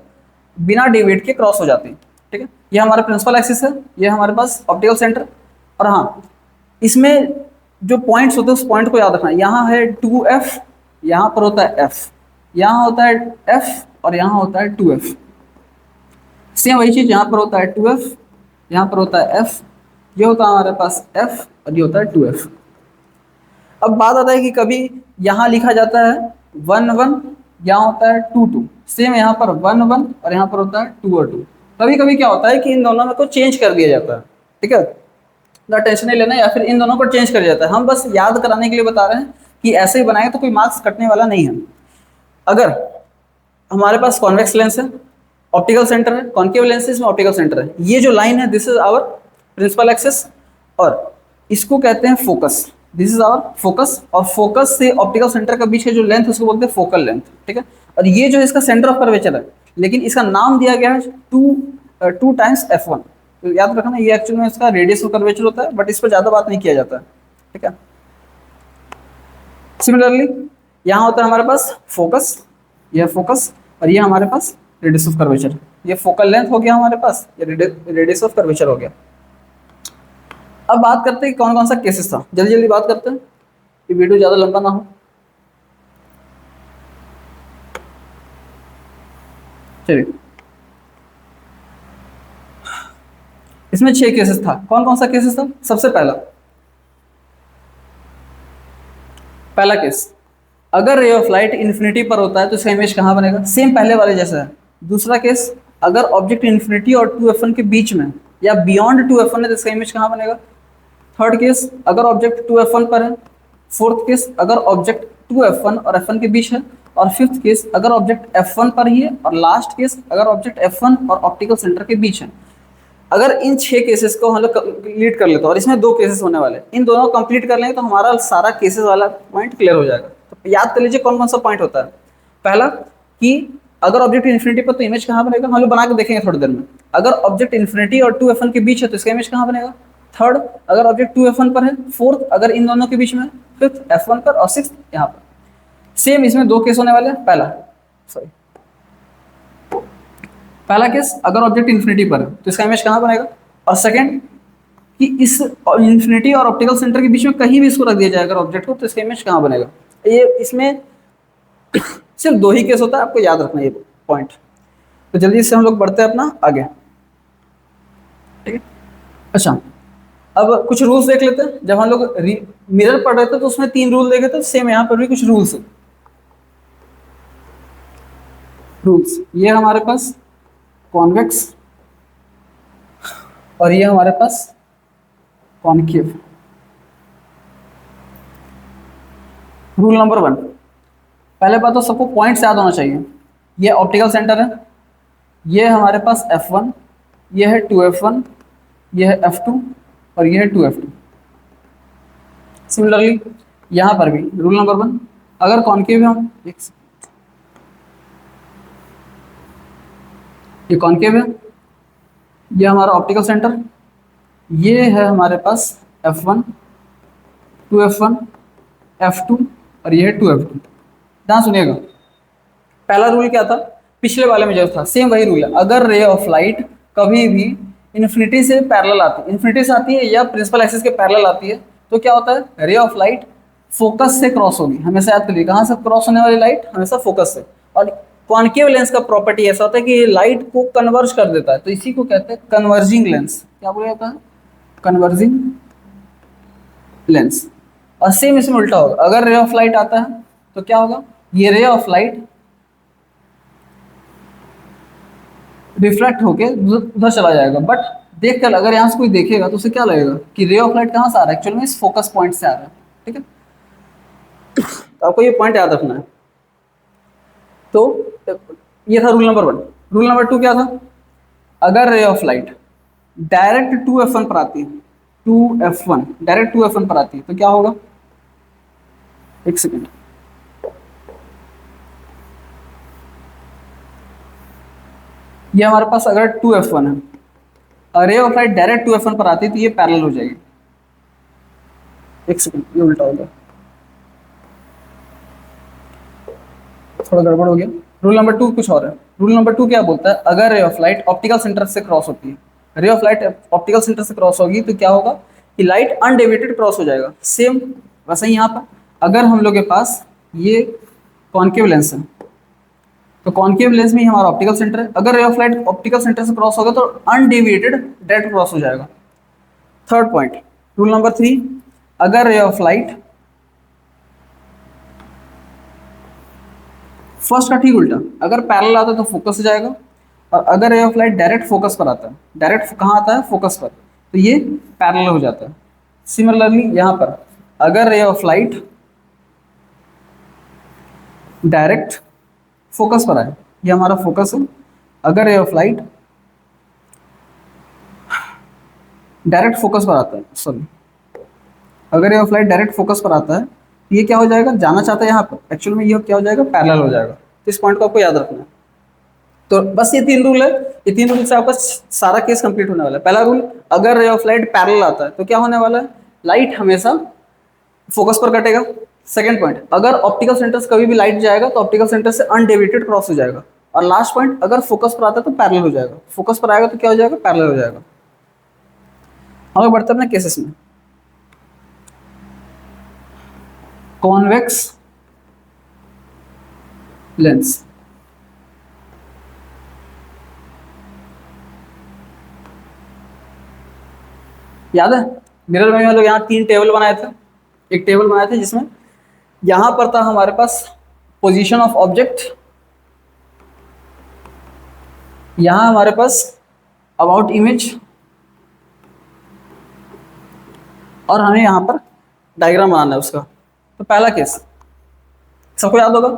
बिना डिविएट के क्रॉस हो जाती है। ठीक है, ये हमारा प्रिंसिपल एक्सिस है, ये हमारे पास ऑप्टिकल सेंटर। और हाँ, इसमें जो पॉइंट्स होते हैं उस पॉइंट को याद रखना। यहाँ है 2f, यहाँ पर होता है f, यहाँ होता है f और यहाँ होता है 2f। सेम वही चीज यहाँ पर होता है 2f, यहाँ पर होता है f, ये होता है हमारे पास f और ये होता है 2f। अब बात आता है कि कभी यहाँ लिखा जाता है 1 1, यहाँ होता है 2 2। सेम यहाँ पर 1 1 और यहाँ पर होता है 2 और 2। कभी कभी क्या होता है कि इन दोनों में को चेंज कर दिया जाता है। ठीक है, ना टेंशन नहीं लेना, या फिर इन दोनों को चेंज कर दिया जाता है। हम बस याद कराने के लिए बता रहे हैं कि ऐसे ही बनाए तो कोई मार्क्स कटने वाला नहीं है। अगर हमारे पास कॉन्वेक्स लेंस है, ऑप्टिकल सेंटर है, कॉन्केव लेंस में ऑप्टिकल सेंटर है, ये जो लाइन है this is our principal axis और इसको कहते हैं focus. This is our focus, और फोकस से ऑप्टिकल सेंटर के बीच के जो लेंथ है उसको बोलते हैं फोकल लेंथ। ठीक है, और ये जो इसका सेंटर ऑफ कर्वेचर है, लेकिन इसका नाम दिया गया है 2 टाइम्स f1। तो याद रखना ये एक्चुअल में इसका रेडियस ऑफ कर्वेचर होता है, बट इस पर ज्यादा बात नहीं किया जाता है। ठीक है, सिमिलरली यहाँ होता है हमारे पास फोकस, यह फोकस, और ये हमारे पास रेडियस ऑफ कर्वेचर। ये फोकल लेंथ हो गया हमारे पास, ये रेडियस ऑफ कर्वेचर हो गया। अब बात करते हैं कि कौन कौन सा केसेस था, जल्दी जल्दी बात करते हैं कि वीडियो ज़्यादा लंबा ना हो। चलिए, इसमें 6 केसेस था। कौन कौन सा केसेस था, सबसे पहला केस, अगर रे ऑफ लाइट इन्फिनिटी पर होता है तो इसका इमेज कहाँ बनेगा, सेम पहले वाले जैसा है। दूसरा केस, अगर ऑब्जेक्ट इन्फिनिटी और 2f1 के बीच में या बियॉन्ड 2f1 है तो इसका इमेज कहाँ बनेगा। थर्ड केस, अगर ऑब्जेक्ट 2f1 पर है। फोर्थ केस, अगर ऑब्जेक्ट 2f1 और f1 के बीच है। और फिफ्थ केस, अगर ऑब्जेक्ट f1 पर ही है। और लास्ट केस, अगर ऑब्जेक्ट f1 और ऑप्टिकल सेंटर के बीच है। अगर इन 6 केसेस को हम लोग कंप्लीट कर लेते हैं, और इसमें 2 केसेस होने वाले, इन दोनों कंप्लीट कर लेंगे तो हमारा सारा केसेस वाला पॉइंट क्लियर हो जाएगा। तो याद कर लीजिए कौन कौन सा पॉइंट होता है। पहला कि अगर ऑब्जेक्ट इन्फिनिटी पर तो इमेज कहाँ बनेगा, हम लोग बना के देखेंगे थोड़ी देर में। अगर ऑब्जेक्ट इन्फिनिटी और 2f1 के बीच है तो इसका इमेज कहाँ बनेगा। थर्ड, अगर ऑब्जेक्ट 2f1 पर है। फोर्थ, अगर इन दोनों के बीच में। फिफ्थ, f1 पर। और सिक्स्थ यहाँ पर। सेम इसमें 2 केस होने वाले हैं। पहला केस, अगर ऑब्जेक्ट इन्फिनिटी पर है तो इसका इमेज कहाँ बनेगा। और सेकंड कि इस इन्फिनिटी और ऑप्टिकल सेंटर के बीच में कहीं भी इसको रख दिया जाए अगर ऑब्जेक्ट को, तो इसका इमेज कहाँ बनेगा। ये इसमें सिर्फ 2 ही केस होता है, आपको याद रखना ये पॉइंट। तो जल्दी से हम लोग बढ़ते हैं अपना आगे। ठीक है, अच्छा, अब कुछ रूल्स देख लेते हैं। जब हम लोग मिरर पढ़ रहे थे तो उसमें 3 रूल देखे थे, सेम यहाँ पर भी कुछ रूल्स ये हमारे पास कॉन्वेक्स और ये हमारे पास कॉन्केव। रूल नंबर 1, पहले बात तो सबको पॉइंट्स याद होना चाहिए। ये ऑप्टिकल सेंटर है, ये हमारे पास f1, ये है 2f1, ये है f2 और ये है 2f2। सिमिलरली यहाँ पर भी रूल नंबर 1, अगर कॉन्केव है, हम ये कॉन्केव है, ये हमारा ऑप्टिकल सेंटर, ये है हमारे पास f1, 2f1, f2 और ये है 2f2। ध्यान सुनिएगा, पहला रूल क्या था, पिछले वाले में जो था सेम वही रूल है। अगर रे ऑफ लाइट कभी भी इन्फिनिटी से पैरेलल आती है, इन्फिनिटी से आती है या प्रिंसिपल एक्सिस के पैरेलल आती है, तो क्या होता है, रे ऑफ लाइट फोकस से क्रॉस होगी। हमेशा याद करिए, कहाँ से क्रॉस होने वाली लाइट, हमेशा फोकस से। और कॉन्केव लेंस का प्रॉपर्टी ऐसा होता है कि लाइट को कन्वर्ज कर देता है, तो इसी को कहते हैं कन्वर्जिंग लेंस। क्या बोला जाता है, कन्वर्जिंग लेंस। और सेम इसमें उल्टा होगा, अगर रे ऑफ लाइट आता है तो क्या होगा, ये रे ऑफ लाइट रिफ्लेक्ट होके उधर चला जाएगा, बट देख कर अगर यहाँ से कोई देखेगा तो उसे क्या लगेगा कि रे ऑफ लाइट कहाँ से आ रहा है, एक्चुअल में इस फोकस पॉइंट से आ रहा है। ठीक है, तो आपको ये पॉइंट याद रखना है। तो ये था रूल नंबर 1। रूल नंबर 2 क्या था? अगर रे ऑफ लाइट डायरेक्ट 2f1 पर आती है, 2f1 डायरेक्ट 2f1 पर आती है तो क्या होगा? एक सेकेंड, ये हमारे पास अगर 2f1 है, रे ऑफ लाइट डायरेक्ट 2f1 पर आती है तो ये पैरेलल हो जाएगी। एक सेकेंड, ये उल्टा हो गया, थोड़ा गड़बड़ हो गया। रूल नंबर 2 कुछ और है। रूल नंबर 2 क्या बोलता है? अगर रे ऑफ लाइट ऑप्टिकल सेंटर से क्रॉस होती है, रे ऑफ लाइट ऑप्टिकल सेंटर से क्रॉस होगी तो क्या होगा कि लाइट अनडेविएटेड क्रॉस हो जाएगा। सेम वैसे ही यहाँ पर अगर हम लोग के पास ये कॉन्केव लेंस है तो कॉन्केव लेंस में ही हमारा ऑप्टिकल सेंटर है, अगर रे ऑफ लाइट ऑप्टिकल सेंटर से क्रॉस होगा तो अनडेविएटेड डायरेक्ट क्रॉस हो जाएगा। थर्ड पॉइंट, रूल नंबर 3, अगर रे ऑफ लाइट फर्स्ट का ठीक उल्टा, अगर पैरेलल आता है तो फोकस हो जाएगा, और अगर रे ऑफ लाइट डायरेक्ट फोकस पर आता है, डायरेक्ट कहाँ आता है? फोकस पर, तो ये पैरेलल हो जाता है। सिमिलरली यहाँ पर अगर रे ऑफ लाइट डायरेक्ट फोकस पर आए, ये हमारा फोकस है, अगर रे ऑफ लाइट डायरेक्ट फोकस पर आता है, सॉरी, अगर रे ऑफ लाइट डायरेक्ट फोकस पर आता है तो ये क्या हो जाएगा? जाना चाहता है यहाँ पर, एक्चुअल में ये क्या हो जाएगा? पैरेलल हो जाएगा। तो इस पॉइंट को आपको याद रखना है। तो बस ये 3 रूल है, ये 3 रूल से आपका सारा केस कंप्लीट होने वाला है। पहला रूल, अगर रे ऑफ लाइट पैरेलल आता है तो क्या होने वाला है? लाइट हमेशा फोकस पर कटेगा। सेकंड पॉइंट, अगर ऑप्टिकल सेंटर से कभी भी लाइट जाएगा तो ऑप्टिकल सेंटर से अनडेविएटेड क्रॉस हो जाएगा। और लास्ट पॉइंट, अगर फोकस पर आता है तो पैरेलल हो जाएगा, फोकस पर आएगा तो क्या हो जाएगा? पैरेलल हो जाएगा। हम लोग बढ़ते हैं अपने केसेस में। कॉन्वेक्स लेंस, याद है मिरर में हम लोग यहाँ 3 टेबल बनाए थे। एक टेबल बनाए थे जिसमें यहाँ पर था हमारे पास पोजीशन ऑफ ऑब्जेक्ट, यहाँ हमारे पास अबाउट इमेज, और हमें यहाँ पर डायग्राम बनाना है उसका। तो पहला केस सबको याद होगा,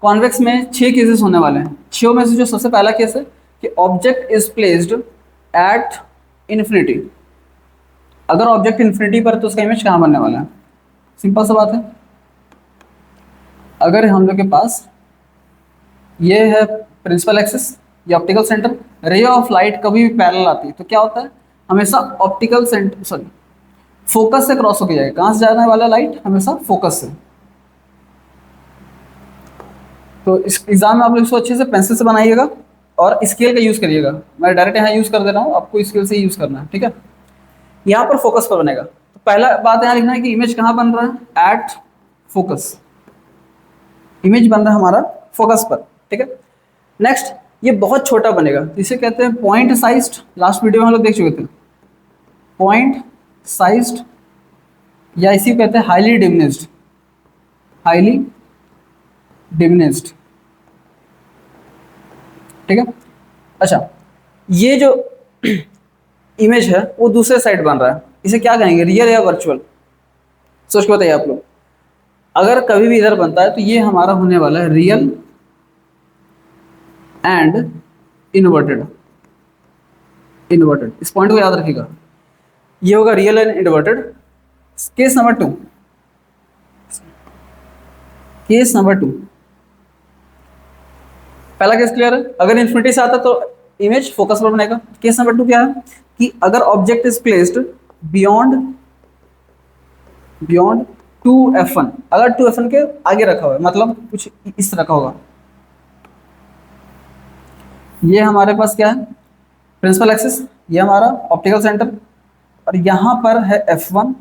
कॉन्वेक्स में 6 केसेस होने वाले हैं। 6 में से जो सबसे पहला केस है कि object is placed at infinity. अगर ऑब्जेक्ट इन्फिनिटी पर है तो उसका इमेज कहाँ बनने वाला है? सिंपल सा बात है, अगर हम लोग के पास ये है प्रिंसिपल एक्सिस, ये ऑप्टिकल सेंटर, रे ऑफ लाइट कभी भी पैरेलल आती है तो क्या होता है? हमेशा ऑप्टिकल सेंटर सॉरी फोकस से क्रॉस होकर जाएगा। कहाँ से जाने वाला लाइट? हमेशा फोकस से। तो इस एग्जाम में आप लोग इसको अच्छे से पेंसिल से बनाइएगा और स्केल का यूज़ करिएगा। मैं डायरेक्ट यहाँ यूज़ कर दे रहा हूँ, आपको स्केल से ही यूज़ करना है। ठीक है, यहाँ पर फोकस पर बनेगा। तो पहला बात यहाँ लिखना है कि इमेज कहाँ बन रहा है? एट फोकस, इमेज बन रहा है हमारा फोकस पर। ठीक है, नेक्स्ट ये बहुत छोटा बनेगा, इसे कहते हैं पॉइंट साइज्ड। लास्ट वीडियो में हम लोग देख चुके थे पॉइंट साइज्ड, या इसी को कहते हैं हाईली डिमिनिश्ड, हाईली डिमिनिश्ड। ठीक है, अच्छा ये जो इमेज है वो दूसरे साइड बन रहा है, इसे क्या कहेंगे? रियल या वर्चुअल? सोच के बताइए आप लोग। अगर कभी भी इधर बनता है तो ये हमारा होने वाला है रियल एंड इन्वर्टेड। इन्वर्टेड, इस पॉइंट को याद रखिएगा, ये होगा real and inverted. Case number 2, case number 2, पहला केस क्लियर है, अगर इन्फिनिटी से आता तो इमेज फोकस पर बनेगा। केस नंबर 2 क्या है कि अगर object is placed beyond 2f1, अगर 2f1 के आगे रखा हुआ है, मतलब कुछ इस तरह का होगा। ये हमारे पास क्या है? प्रिंसिपल एक्सिस, ये हमारा ऑप्टिकल सेंटर, और यहाँ पर है f1,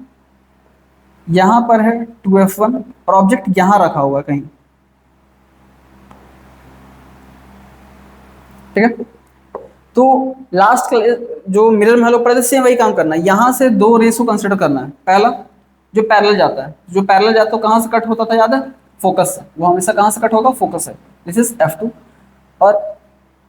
यहाँ पर है 2f1, और ऑब्जेक्ट यहाँ रखा हुआ है कहीं। ठीक है, तो लास्ट जो मिरर में हम लोग पढ़े थे सेम वही काम करना है। यहाँ से 2 रेस को कंसिडर करना है। पहला जो पैरेलल जाता है, जो पैरेलल जाता है कहाँ से कट होता था? याद है? फोकस से। वो हमेशा कहाँ से कट होगा? फोकस से। दिस इज f2, और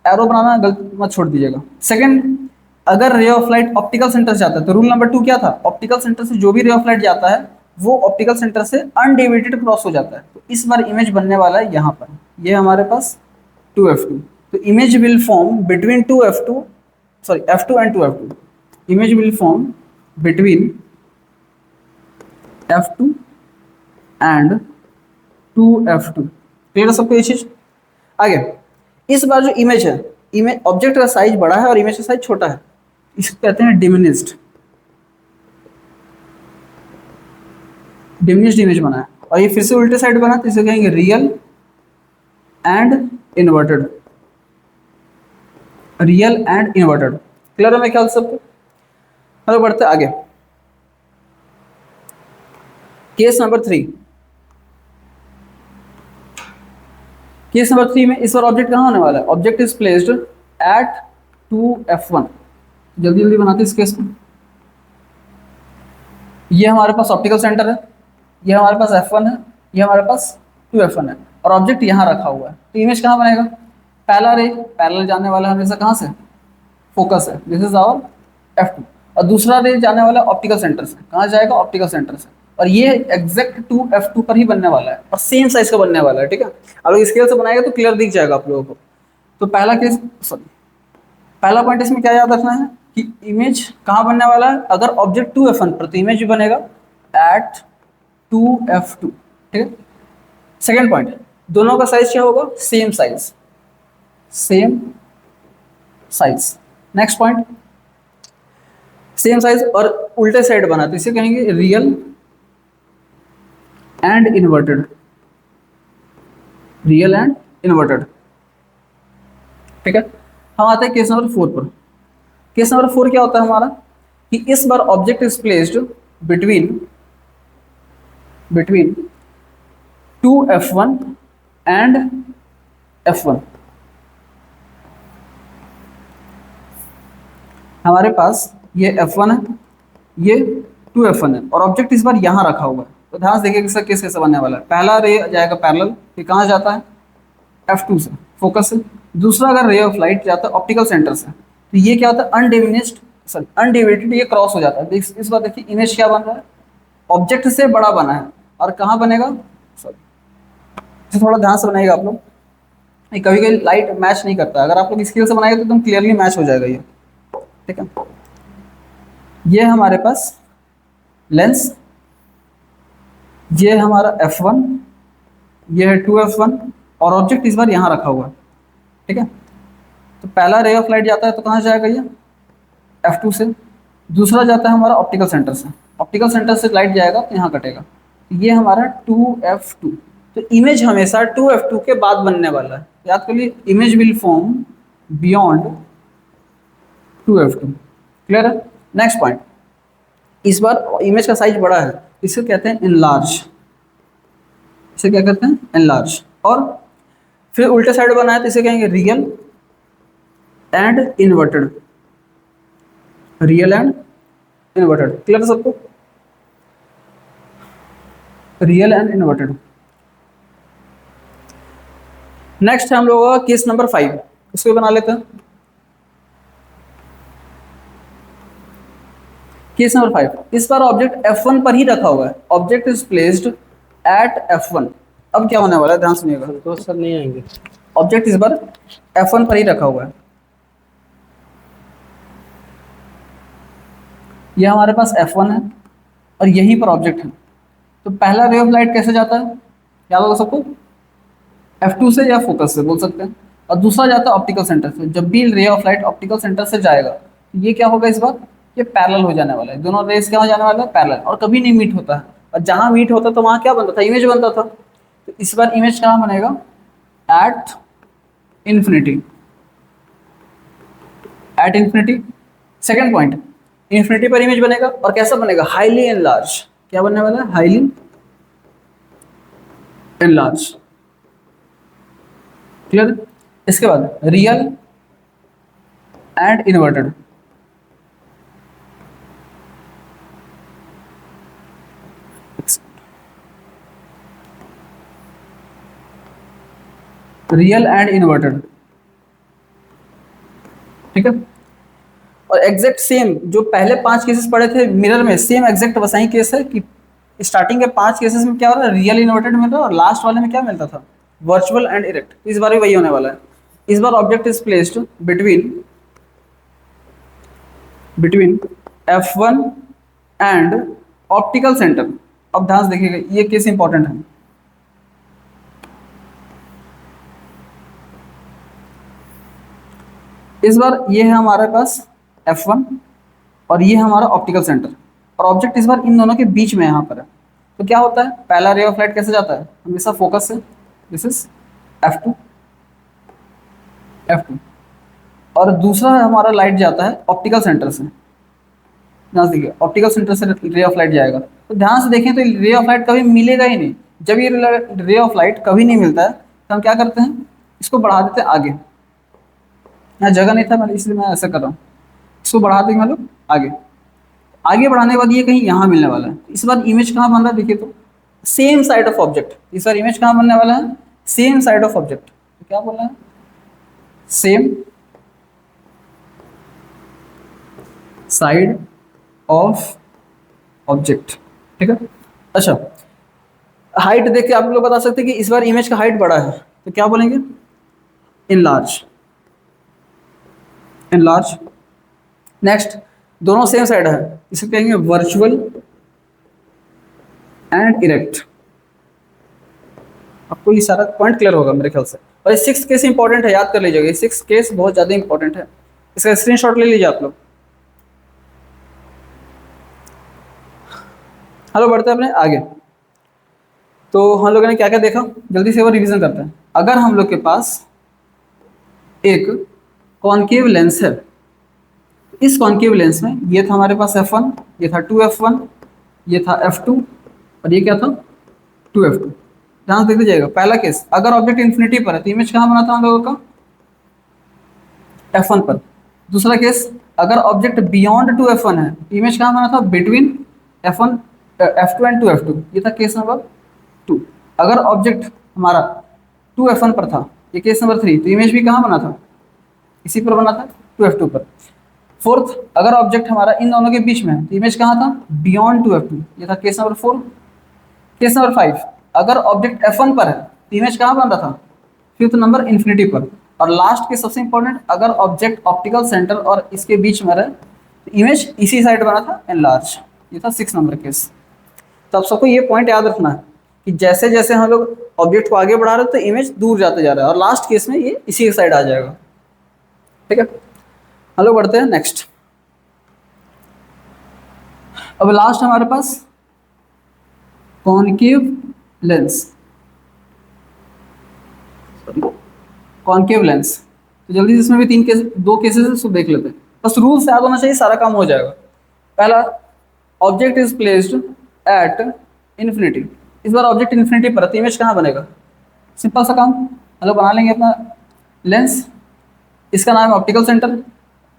एरो बनाना गलत मत छोड़ दीजिएगा। सेकंड, अगर रे ऑफ लाइट ऑप्टिकल सेंटर से जाता है तो रूल नंबर 2 क्या था, ऑप्टिकल सेंटर से जो भी रे ऑफ लाइट जाता है वो ऑप्टिकल सेंटर से अनडिविडेड क्रॉस हो जाता है। तो इस बार इमेज बनने वाला है यहाँ पर, ये हमारे पास 2f2। तो image will form between 2f2, sorry f2 and 2f2, image will form between f2 and 2f2। Clear है सबको ये चीज। आगे इस बार जो इमेज है, इमेज ऑब्जेक्ट का साइज बड़ा है और इमेज का साइज छोटा है, इसको कहते हैं डिमिनिस्ड, डिमिनिस्ड इमेज बना है। और ये फिर से उल्टे साइड बना तो इसे कहेंगे real and inverted, real and inverted. Clear है मेरे ख्याल से सबको। चलो बढ़ते आगे, केस नंबर 3। केस नंबर 3 में इस बार ऑब्जेक्ट कहाँ होने वाला है, object is placed at 2f1। जल्दी जल्दी बनाते इस केस में। ये हमारे पास ऑप्टिकल सेंटर है, ये हमारे पास f1 है, ये हमारे पास 2f1 है, और ऑब्जेक्ट यहाँ रखा हुआ है। तो इमेज कहाँ बनेगा, पहला रे पैरेलल जाने वाला हमेशा कहाँ से, फोकस है, दिस इज आवर f2। और दूसरा रे जाने वाला ऑप्टिकल सेंटर से, कहाँ जाएगा, ऑप्टिकल सेंटर से। और ये एग्जैक्ट 2f2 पर ही बनने वाला है और सेम साइज का बनने वाला है। ठीक है, अगर स्केल से बनाएगा तो क्लियर दिख जाएगा आप लोगों को। तो पहला केस, सॉरी पहला पॉइंट इसमें क्या याद रखना है कि इमेज कहाँ बनने वाला है, अगर ऑब्जेक्ट 2f1 पर तो इमेज भी बनेगा एट 2f2। ठीक है। सेकेंड पॉइंट, दोनों का साइज क्या होगा, same size, same size. Next point, same size और उल्टे साइड बना तो इसे कहेंगे real and inverted, real and inverted. ठीक है। हम आते हैं केस नंबर 4 पर। केस नंबर 4 क्या होता है हमारा कि इस बार object is placed between 2f1 and f1। हमारे पास ये f1 है, ये 2f1 है, और ऑब्जेक्ट इस बार यहाँ रखा हुआ है। तो ध्यान से देखिए कि केस कैसे बनने वाला है। पहला रे जाएगा पैरेलल, ये कहाँ जाता है, f2 से, फोकस से। दूसरा अगर रे ऑफ लाइट जाता है ऑप्टिकल सेंटर से, तो ये क्या होता है, अनडिविनिस्ड, सॉरी अनडिविडेड, ये क्रॉस हो जाता है। इस बार देखिए इमेज क्या बन रहा है, ऑब्जेक्ट से बड़ा बना है, और कहाँ बनेगा, सॉरी इसे थोड़ा ध्यान से बनाइएगा आप लोग, कभी कभी लाइट मैच नहीं करता। अगर आप लोग स्केल से बनाएंगे तो एकदम क्लियरली मैच हो जाएगा ये। ठीक है, ये हमारे पास लेंस, ये हमारा f1, ये है 2f1, और ऑब्जेक्ट इस बार यहाँ रखा हुआ है। ठीक है, तो पहला रे ऑफ लाइट जाता है तो कहाँ जाएगा, ये f2 से। दूसरा जाता है हमारा ऑप्टिकल सेंटर से, ऑप्टिकल सेंटर से लाइट जाएगा तो यहाँ कटेगा, ये हमारा 2f2। तो इमेज हमेशा 2f2 के बाद बनने वाला है, याद कर लिए, image will form beyond 2f2। Clear है। नेक्स्ट पॉइंट, इस बार इमेज का साइज बड़ा है, इसे कहते हैं इनलार्ज, इसे क्या कहते हैं, इनलार्ज। और फिर उल्टे साइड बनाया तो इसे कहेंगे real and inverted, real and inverted. Clear है सबको, रियल एंड इन्वर्टेड। नेक्स्ट है हम लोगों का केस नंबर 5, उसको बना लेते हैं। केस नंबर 5, इस बार ऑब्जेक्ट f1 पर ही रखा हुआ है, object is placed at f1। अब क्या होने वाला है, ध्यान सुनिएगा। तो सर नहीं आएंगे, ऑब्जेक्ट इस बार f1 पर ही रखा हुआ है, यह हमारे पास f1 है और यहीं पर ऑब्जेक्ट है। तो पहला रे ऑफ लाइट कैसे जाता है, याद होगा सबको, f2 से या फोकस से बोल सकते हैं, और दूसरा जाता है ऑप्टिकल सेंटर से। जब भी रे ऑफ लाइट ऑप्टिकल सेंटर से जाएगा तो ये क्या होगा, इस बार ये पैरेलल हो जाने वाला है, दोनों रेस क्या हो जाने वाला है, पैरेलल, और कभी नहीं मीट होता है। और जहां मीट होता तो वहां क्या बनता था, इमेज बनता था। तो इस बार इमेज कहाँ बनेगा, at infinity, at infinity. Second point, infinity पर इमेज बनेगा, और कैसा बनेगा, हाईली एनलार्ज। क्या बनने वाला है, हाईली एनलार्ज। क्लियर। इसके बाद real and inverted, real and inverted. ठीक है। और एग्जैक्ट सेम जो पहले 5 केसेस पढ़े थे मिरर में, सेम एग्जैक्ट वैसा ही केस है कि स्टार्टिंग के 5 केसेस में क्या हो रहा है, रियल इन्वर्टेड मिल रहा है, और लास्ट वाले में क्या मिलता था, वर्चुअल एंड इरेक्ट। इस बार भी वही होने वाला है। इस बार object is placed between F1 and optical centre. अब ध्यान से देखिएगा, ये केस इंपॉर्टेंट है। इस बार ये है हमारे पास F1 और ये हमारा ऑप्टिकल सेंटर, और ऑब्जेक्ट इस बार इन दोनों के बीच में यहाँ पर है। तो क्या होता है, पहला रे ऑफ लाइट कैसे जाता है, हमेशा फोकस से, दिस इज F2 और दूसरा हमारा लाइट जाता है ऑप्टिकल सेंटर से। ध्यान से देखिए, ऑप्टिकल सेंटर से रे ऑफ लाइट जाएगा। तो ध्यान से देखें तो रे ऑफ लाइट कभी मिलेगा ही नहीं। जब ये रे ऑफ लाइट कभी नहीं मिलता है तो हम क्या करते हैं, इसको बढ़ा देते हैं आगे। यहाँ जगह नहीं था, मैं इसलिए मैं ऐसा कर रहा हूँ, इसको बढ़ा देंगे मतलब आगे। आगे बढ़ाने के बाद ये कहीं यहाँ मिलने वाला है। इस बार इमेज कहाँ बन रहा है, देखिए तो सेम साइड ऑफ ऑब्जेक्ट। इस बार इमेज कहाँ बनने वाला है, सेम साइड ऑफ ऑब्जेक्ट। तो क्या बोल रहा है, सेम साइड ऑफ ऑब्जेक्ट, ठीक है। अच्छा, हाइट देख के आप लोग बता सकते हैं कि इस बार इमेज का हाइट बड़ा है, तो क्या बोलेंगे, इनलार्ज। इनलार्ज। नेक्स्ट, दोनों सेम साइड है, इसे कहेंगे वर्चुअल एंड इरेक्ट। आपको ये सारा पॉइंट क्लियर होगा मेरे ख्याल से। और ये 6 केस इंपॉर्टेंट है, याद कर लीजिएगा, ये 6 केस बहुत ज़्यादा इंपॉर्टेंट है। इसका स्क्रीनशॉट ले लीजिए आप लोग। हेलो, बढ़ते हैं अपने आगे। तो हम लोगों ने क्या क्या देखा, जल्दी से वो रिवीजन करते हैं। अगर हम लोग के पास एक कॉन्केव लेंस है, इस कॉन्केव लेंस में ये था हमारे पास F1, ये था 2F1, ये था F2 और ये क्या था 2F2। ध्यान से देखते जाइएगा। पहला केस, अगर ऑब्जेक्ट इन्फिनिटी पर है तो इमेज कहाँ बना था हम लोगों का, F1 पर। दूसरा केस, अगर ऑब्जेक्ट बियॉन्ड 2F1 है, इमेज कहाँ बना था, between F1 F2 and 2F2। ये था केस नंबर 2। अगर ऑब्जेक्ट हमारा 2F1 पर था, ये केस नंबर 3, तो इमेज भी कहाँ बना था, इसी पर बना था 2F2 पर। फोर्थ, अगर ऑब्जेक्ट हमारा इन दोनों के बीच में है तो इमेज कहाँ था, बियॉन्ड 2F2। ये था केस नंबर 4। केस नंबर 5, अगर ऑब्जेक्ट F1 पर है तो इमेज कहाँ बन रहा था, फिफ्थ नंबर इन्फिनिटी पर। और लास्ट के सबसे इंपॉर्टेंट, अगर ऑब्जेक्ट ऑप्टिकल सेंटर और इसके बीच में रहे तो इमेज इसी साइड बना था, एनलार्ज। ये था 6 नंबर केस। तो आप सबको ये पॉइंट याद रखना है कि जैसे जैसे हम लोग ऑब्जेक्ट को आगे बढ़ा रहे हैं तो इमेज दूर जाते जा रहा है, और लास्ट केस में ये इसी साइड आ जाएगा, ठीक है। हम लोग बढ़ते हैं नेक्स्ट। अब लास्ट हमारे पास कॉन्केव लेंस, कॉन्केव लेंस। तो जल्दी से इसमें भी 3 केस, 2 केसेस है, उसको देख लेते हैं। बस रूल से याद होना चाहिए, सारा काम हो जाएगा। पहला, object is placed at infinity. इस बार ऑब्जेक्ट इन्फिनिटी पर है तो इमेज कहाँ बनेगा, सिंपल सा काम, हम लोग बना लेंगे अपना लेंस, इसका नाम है ऑप्टिकल सेंटर।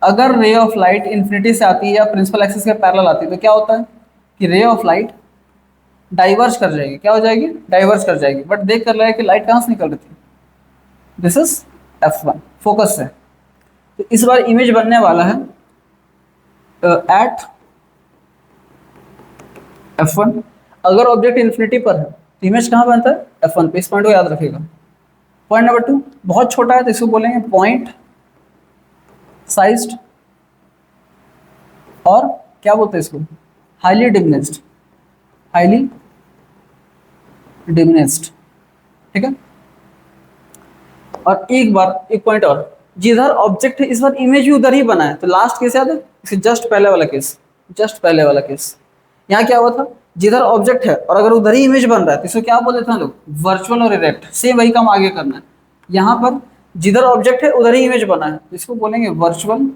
अगर रे ऑफ लाइट इन्फिनिटी से आती है या प्रिंसिपल एक्सिस के पैरेलल आती है तो क्या होता है कि रे ऑफ लाइट डाइवर्ज कर जाएगी। क्या हो जाएगी, डाइवर्ज कर जाएगी। बट देख कर रहा है कि लाइट कहाँ से निकल रही थी, दिस इज F1, फोकस से। तो इस बार इमेज बनने वाला है एट F1। अगर ऑब्जेक्ट इन्फिनिटी पर है तो इमेज कहाँ बनता है, F1 पे। इस पॉइंट को याद रखिएगा। पॉइंट नंबर 2 बहुत छोटा है तो इसको बोलेंगे पॉइंट साइज्ड, और क्या बोलते हैं इसको, हाईली डिमिनिस्ड। हाईली डिमिनिस्ड, ठीक है। और एक बार एक पॉइंट और, जिधर ऑब्जेक्ट है इस बार इमेज भी उधर ही बना है। तो लास्ट केस याद है, इसके जस्ट पहले वाला केस, जस्ट पहले वाला केस। यहाँ क्या हुआ था, जिधर ऑब्जेक्ट है और अगर उधर ही इमेज बन रहा है तो इसको क्या बोलते थे हम लोग, वर्चुअल और इरेक्ट। सेम वही काम आगे करना है। यहाँ पर जिधर ऑब्जेक्ट है उधर ही इमेज बना है तो इसको बोलेंगे वर्चुअल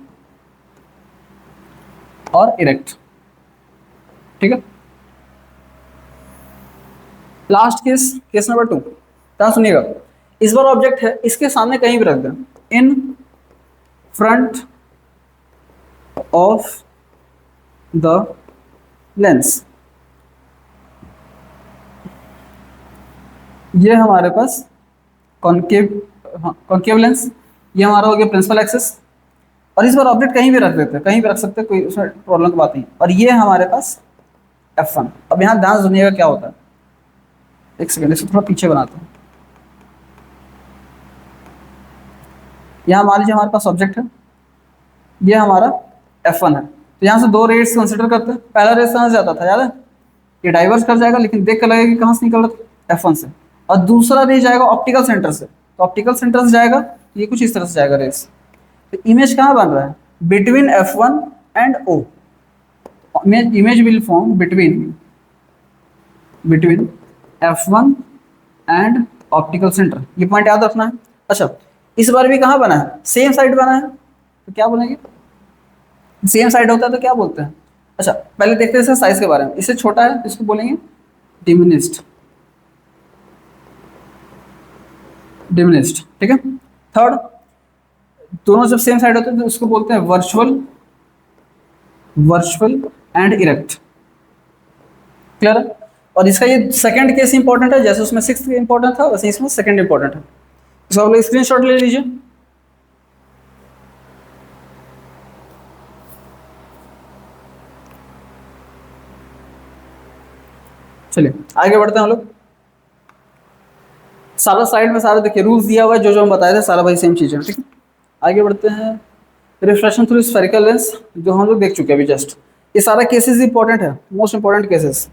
और इरेक्ट, ठीक है। लास्ट केस, केस नंबर 2, ध्यान सुनिएगा। इस बार ऑब्जेक्ट है, इसके सामने कहीं भी रख दें, in front of the lens. ये हमारे पास कॉन्केव, कॉन्केव लेंस। ये हमारा हो गया प्रिंसिपल एक्सिस। और इस बार ऑब्जेक्ट कहीं भी रख देते हैं, कहीं भी रख सकते हैं, कोई उसमें प्रॉब्लम की बात नहीं। और ये है हमारे पास F1। अब यहाँ ध्यान सुनिएगा क्या होता है, एक सेकेंड इसको थोड़ा पीछे बनाते हैं। यहाँ मान लीजिए हमारे पास ऑब्जेक्ट है, ये हमारा F1 है। तो यहाँ से दो रेट्स कंसिडर करते हैं। पहला रेस कहाँ से जाता था याद है, ये डाइवर्स कर जाएगा, लेकिन देख कर लगेगा कि कहाँ से निकल रहा था, F1 से। और दूसरा रेस जाएगा ऑप्टिकल सेंटर से, तो ऑप्टिकल सेंटर से जाएगा तो ये कुछ इस तरह से जाएगा रेस। तो इमेज कहाँ बन रहा है, between F1 and O। Image will form between F1 and optical centre, ये पॉइंट याद रखना है। अच्छा, इस बार भी कहाँ बना है, सेम साइड बना है, तो क्या बोलेंगे, सेम साइड होता है तो क्या बोलते हैं। अच्छा, पहले देखते हैं इसका साइज के बारे में। इससे छोटा है तो इसको बोलेंगे डिमिनिस्ड, ठीक है। थर्ड, दोनों जब सेम साइड होते हैं तो उसको बोलते हैं वर्चुअल एंड इरेक्ट। क्लियर है। और इसका ये सेकंड केस इंपॉर्टेंट है, जैसे उसमें सिक्स्थ इंपॉर्टेंट था वैसे इसमें सेकंड इंपॉर्टेंट है। इसको आप लोग स्क्रीनशॉट ले लीजिए। चलिए आगे बढ़ते हैं हम लोग। सारा साइड में सारा देखिए रूल्स दिया हुआ है, जो जो हम बताए थे सारा भाई सेम चीज़ है, ठीक है। आगे बढ़ते हैं। रिफ्लेक्शन थ्रू स्फेरिकल लेंस, जो हम लोग देख चुके हैं अभी जस्ट। ये सारा केसेस इंपॉर्टेंट है, मोस्ट इंपॉर्टेंट केसेस,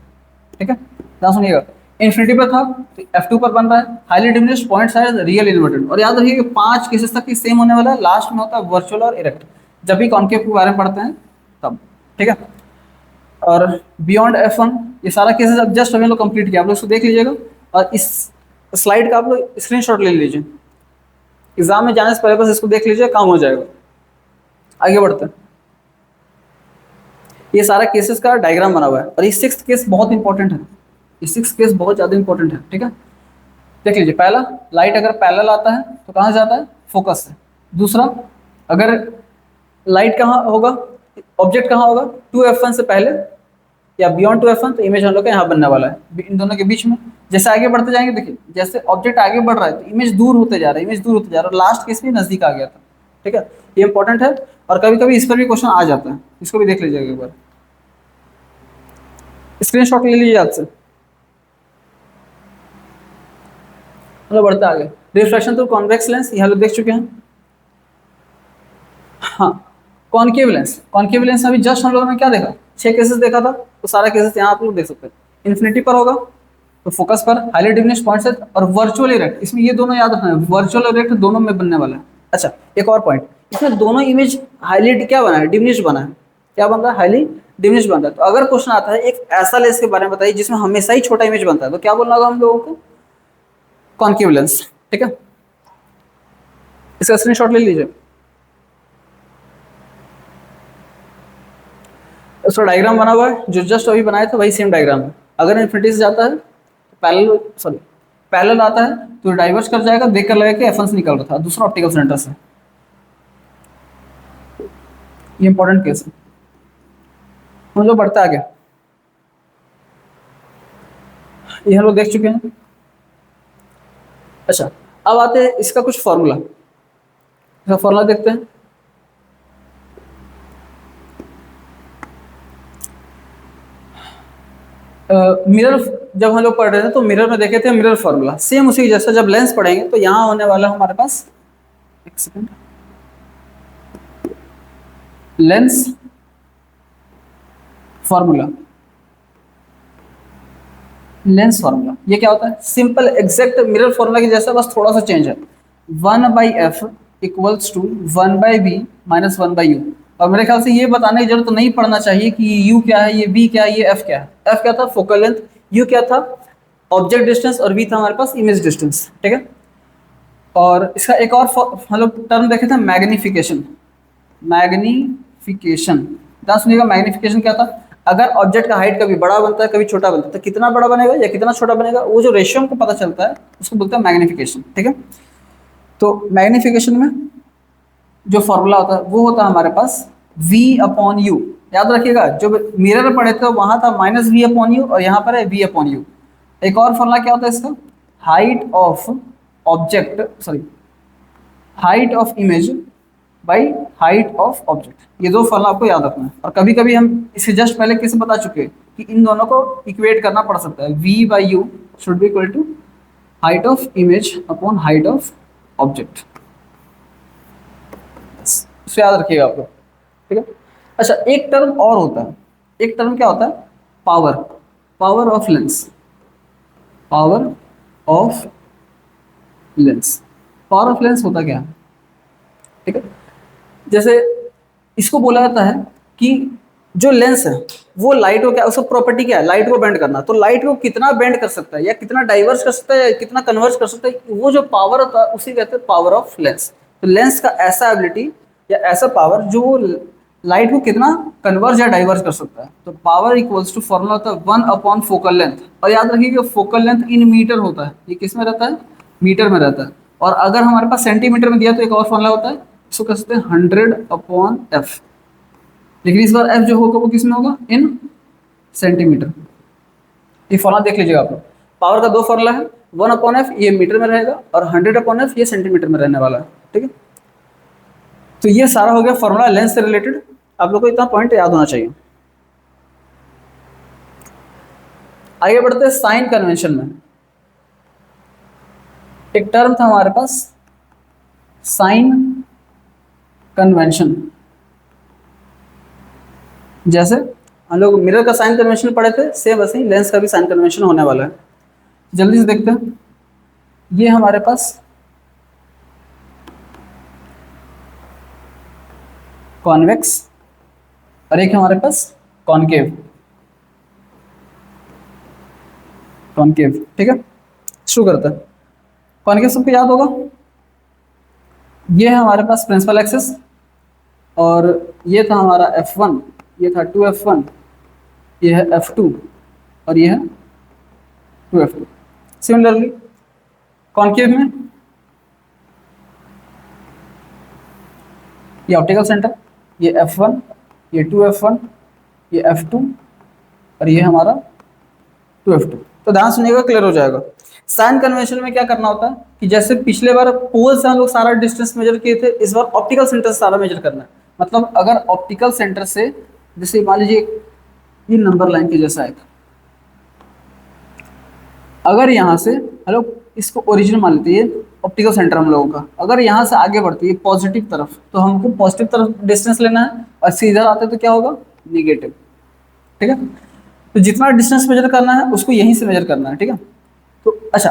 ठीक है। ध्यान सुनिएगा। इन्फिनिटी पर था तो F2 पर बन रहा है, highly diminished, point size, real inverted. और याद रखिए कि 5 केसेस तक ही सेम होने वाला है, लास्ट में होता है वर्चुअल और इरेक्ट, जब भी कॉन्केव के बारे में पढ़ते हैं तब, ठीक है। और बियॉन्ड F1 ये सारा केसेस अब जस्ट हमें लोग कंप्लीट किया, आप लोग इसको देख लीजिएगा। और इस स्लाइड का आप लोग स्क्रीनशॉट ले लीजिए, एग्जाम में जाने से पहले बस इसको देख लीजिए, काम हो जाएगा। आगे बढ़ते हैं। ये सारा केसेस का डायग्राम बना हुआ है, और ये सिक्स्थ केस बहुत इंपॉर्टेंट है, ये सिक्स्थ केस बहुत ज़्यादा इंपॉर्टेंट है, ठीक है। देख लीजिए, पहला, लाइट अगर पैरेलल आता है तो कहाँ से जाता है, फोकस से। दूसरा, अगर लाइट कहाँ होगा, ऑब्जेक्ट कहाँ होगा, 2F1 से पहले या बियॉन्ड 2F1, तो इमेज हम लोग का यहाँ बनने वाला है, इन दोनों के बीच में। जैसे आगे बढ़ते जाएंगे, देखिए जैसे ऑब्जेक्ट आगे बढ़ रहा है तो इमेज दूर होते जा रहा है, इमेज दूर होते जा रहा है, और लास्ट केस में नजदीक आ गया था, ठीक है। ये इंपॉर्टेंट है, और कभी कभी इस पर भी क्वेश्चन आ जाता है, इसको भी देख लीजिएगा एक बार, स्क्रीनशॉट ले लीजिए याद से। चलो बढ़ते आगे। रिफ्रैक्शन थ्रू कॉन्वेक्स लेंस, यहाँ लोग देख चुके हैं। हाँ, कॉनकेव लेंस अभी जस्ट हम लोगों ने क्या देखा, 6 केसेस देखा था, तो सारा केसेस यहाँ आप लोग देख सकते हैं। इन्फिनिटी पर होगा तो फोकस पर, हाईली डिमिनिश्ड पॉइंट से, और वर्चुअल इरेक्ट, इसमें ये दोनों याद रखना है, वर्चुअल इरेक्ट दोनों में बनने वाला है। अच्छा, एक और पॉइंट, इसमें दोनों इमेज हाईली क्या बना है, डिमिनिश्ड बना है। क्या बन रहा है, हाईली डिमिनिश्ड बन रहा है। तो अगर क्वेश्चन आता है एक ऐसा लेंस के बारे में बताइए जिसमें हमेशा ही छोटा इमेज बनता है, तो क्या बोलना होगा हम लोगों को, कॉनकेव लेंस, ठीक है। इसका स्क्रीनशॉट ले लीजिए। उसका डायग्राम बना हुआ है, जो जस्ट अभी बनाया था वही सेम डायग्राम है। अगर इन्फिनिटी से जाता है तो पैरेलल आता है तो डाइवर्स कर जाएगा, देख कर लगेगा कि F1 से निकल रहा था, दूसरा ऑप्टिकल सेंटर से। ये इंपॉर्टेंट केस है। हम लोग बढ़ते आगे, ये हम लोग देख चुके हैं। अच्छा, अब आते हैं इसका कुछ फॉर्मूला, इसका फॉर्मूला देखते हैं। मिरर जब हम लोग पढ़ रहे थे तो मिरर में देखे थे मिरर फॉर्मूला, सेम उसी जैसा जब लेंस पढ़ेंगे तो यहाँ होने वाला हमारे पास, एक second, lens formula. Lens formula ये क्या होता है, सिंपल एग्जैक्ट मिरर फॉर्मूला के जैसा, बस थोड़ा सा चेंज है। 1/f equals to 1/b minus 1/u। और मेरे ख्याल से ये बताने की जरूरत तो नहीं पड़ना चाहिए कि ये u क्या है, ये b क्या है, ये f क्या है। f क्या था, फोकल लेंथ, u क्या था, ऑब्जेक्ट डिस्टेंस, और v था हमारे पास इमेज डिस्टेंस, ठीक है। और इसका एक और मतलब टर्म देखे थे, मैग्निफिकेशन। ध्यान सुनिएगा, मैग्निफिकेशन क्या था, अगर ऑब्जेक्ट का हाइट कभी बड़ा बनता है कभी छोटा बनता है, तो कितना बड़ा बनेगा या कितना छोटा बनेगा, वो जो रेशियो को पता चलता है उसको बोलते हैं मैग्निफिकेशन, ठीक है। तो मैग्निफिकेशन में जो फॉर्मूला होता है वो होता है हमारे पास v/u। याद रखिएगा, जो मिरर पढ़े थे वहां था -v/u, और यहाँ पर है v/u। एक और फॉर्मूला क्या होता है इसका, height of object, sorry, height of image by height of object. ये दो फॉर्मूला आपको याद रखना है। और कभी कभी हम इसे जस्ट पहले किसे बता चुके हैं कि इन दोनों को इक्वेट करना पड़ सकता है। v by u should be equal to height of image upon height of object. इसे याद रखिएगा आप लोग, ठीक है। अच्छा, एक टर्म और होता है। एक टर्म क्या होता है? Power, power of lens, power of lens. Power of lens होता क्या है? ठीक है, जैसे इसको बोला जाता है कि जो लेंस है वो लाइट को क्या, उसका प्रॉपर्टी क्या है? लाइट को बेंड करना। तो लाइट को कितना बेंड कर सकता है या कितना डाइवर्स कर सकता है या कितना कन्वर्स कर सकता है, वो जो पावर होता है उसी कहते हैं पावर ऑफ लेंस। तो लेंस का ऐसा एबिलिटी या ऐसा पावर जो लाइट को कितना कन्वर्स या डाइवर्स कर सकता है। तो पावर इक्वल्स टू फॉर्मूला होता है 1 अपॉन फोकल लेंथ। और याद रखिए कि फोकल लेंथ इन मीटर होता है। ये किस में रहता है? मीटर में रहता है। और अगर हमारे पास सेंटीमीटर में दिया तो एक और फॉर्मूला होता है, इसको कह सकते हैं 100/f। लेकिन इस बार f जो होगा वो किस में होगा? इन सेंटीमीटर। ये फॉर्मूला देख लीजिएगा आप लोग। पावर का दो फॉर्मूला है, 1/f ये मीटर में रहेगा और 100/f ये सेंटीमीटर में रहने वाला है, ठीक है। तो ये सारा हो गया फॉर्मूला लेंस से रिलेटेड। आप लोग को इतना पॉइंट याद होना चाहिए। आगे बढ़ते हैं साइन कन्वेंशन में। एक टर्म था हमारे पास साइन कन्वेंशन। जैसे हम लोग मिरर का साइन कन्वेंशन पढ़े थे, सेम वैसे ही लेंस का भी साइन कन्वेंशन होने वाला है। जल्दी से देखते हैं। ये हमारे पास कॉन्वेक्स और एक हमारे पास कॉनकेव, कॉनकेव, ठीक है। शुरू करते हैं। कॉनकेव सबको याद होगा। ये है हमारे पास प्रिंसिपल एक्सिस और ये था हमारा f1, ये था 2f1, ये है f2 और ये है 2f2। सिमिलरली कॉनकेव में ये ऑप्टिकल सेंटर, ये f1, ये 2f1, ये f2 और ये हमारा 2f2। तो ध्यान सुनिएगा, क्लियर हो जाएगा। साइन कन्वेंशन में क्या करना होता है कि जैसे पिछले बार पोल से हम लोग सारा डिस्टेंस मेजर किए थे, इस बार ऑप्टिकल सेंटर से सारा मेजर करना है। मतलब अगर ऑप्टिकल सेंटर से, जैसे मान लीजिए ये नंबर लाइन के जैसा है, अगर यहाँ से हम लोग इसको ओरिजिन मान लेते हैं, ऑप्टिकल सेंटर हम लोगों का, अगर यहाँ से आगे बढ़ती है पॉजिटिव तरफ तो हमको पॉजिटिव तरफ डिस्टेंस लेना है, और सीधा आते तो क्या होगा? निगेटिव, ठीक है। तो जितना डिस्टेंस मेजर करना है उसको यहीं से मेजर करना है, ठीक है। तो अच्छा,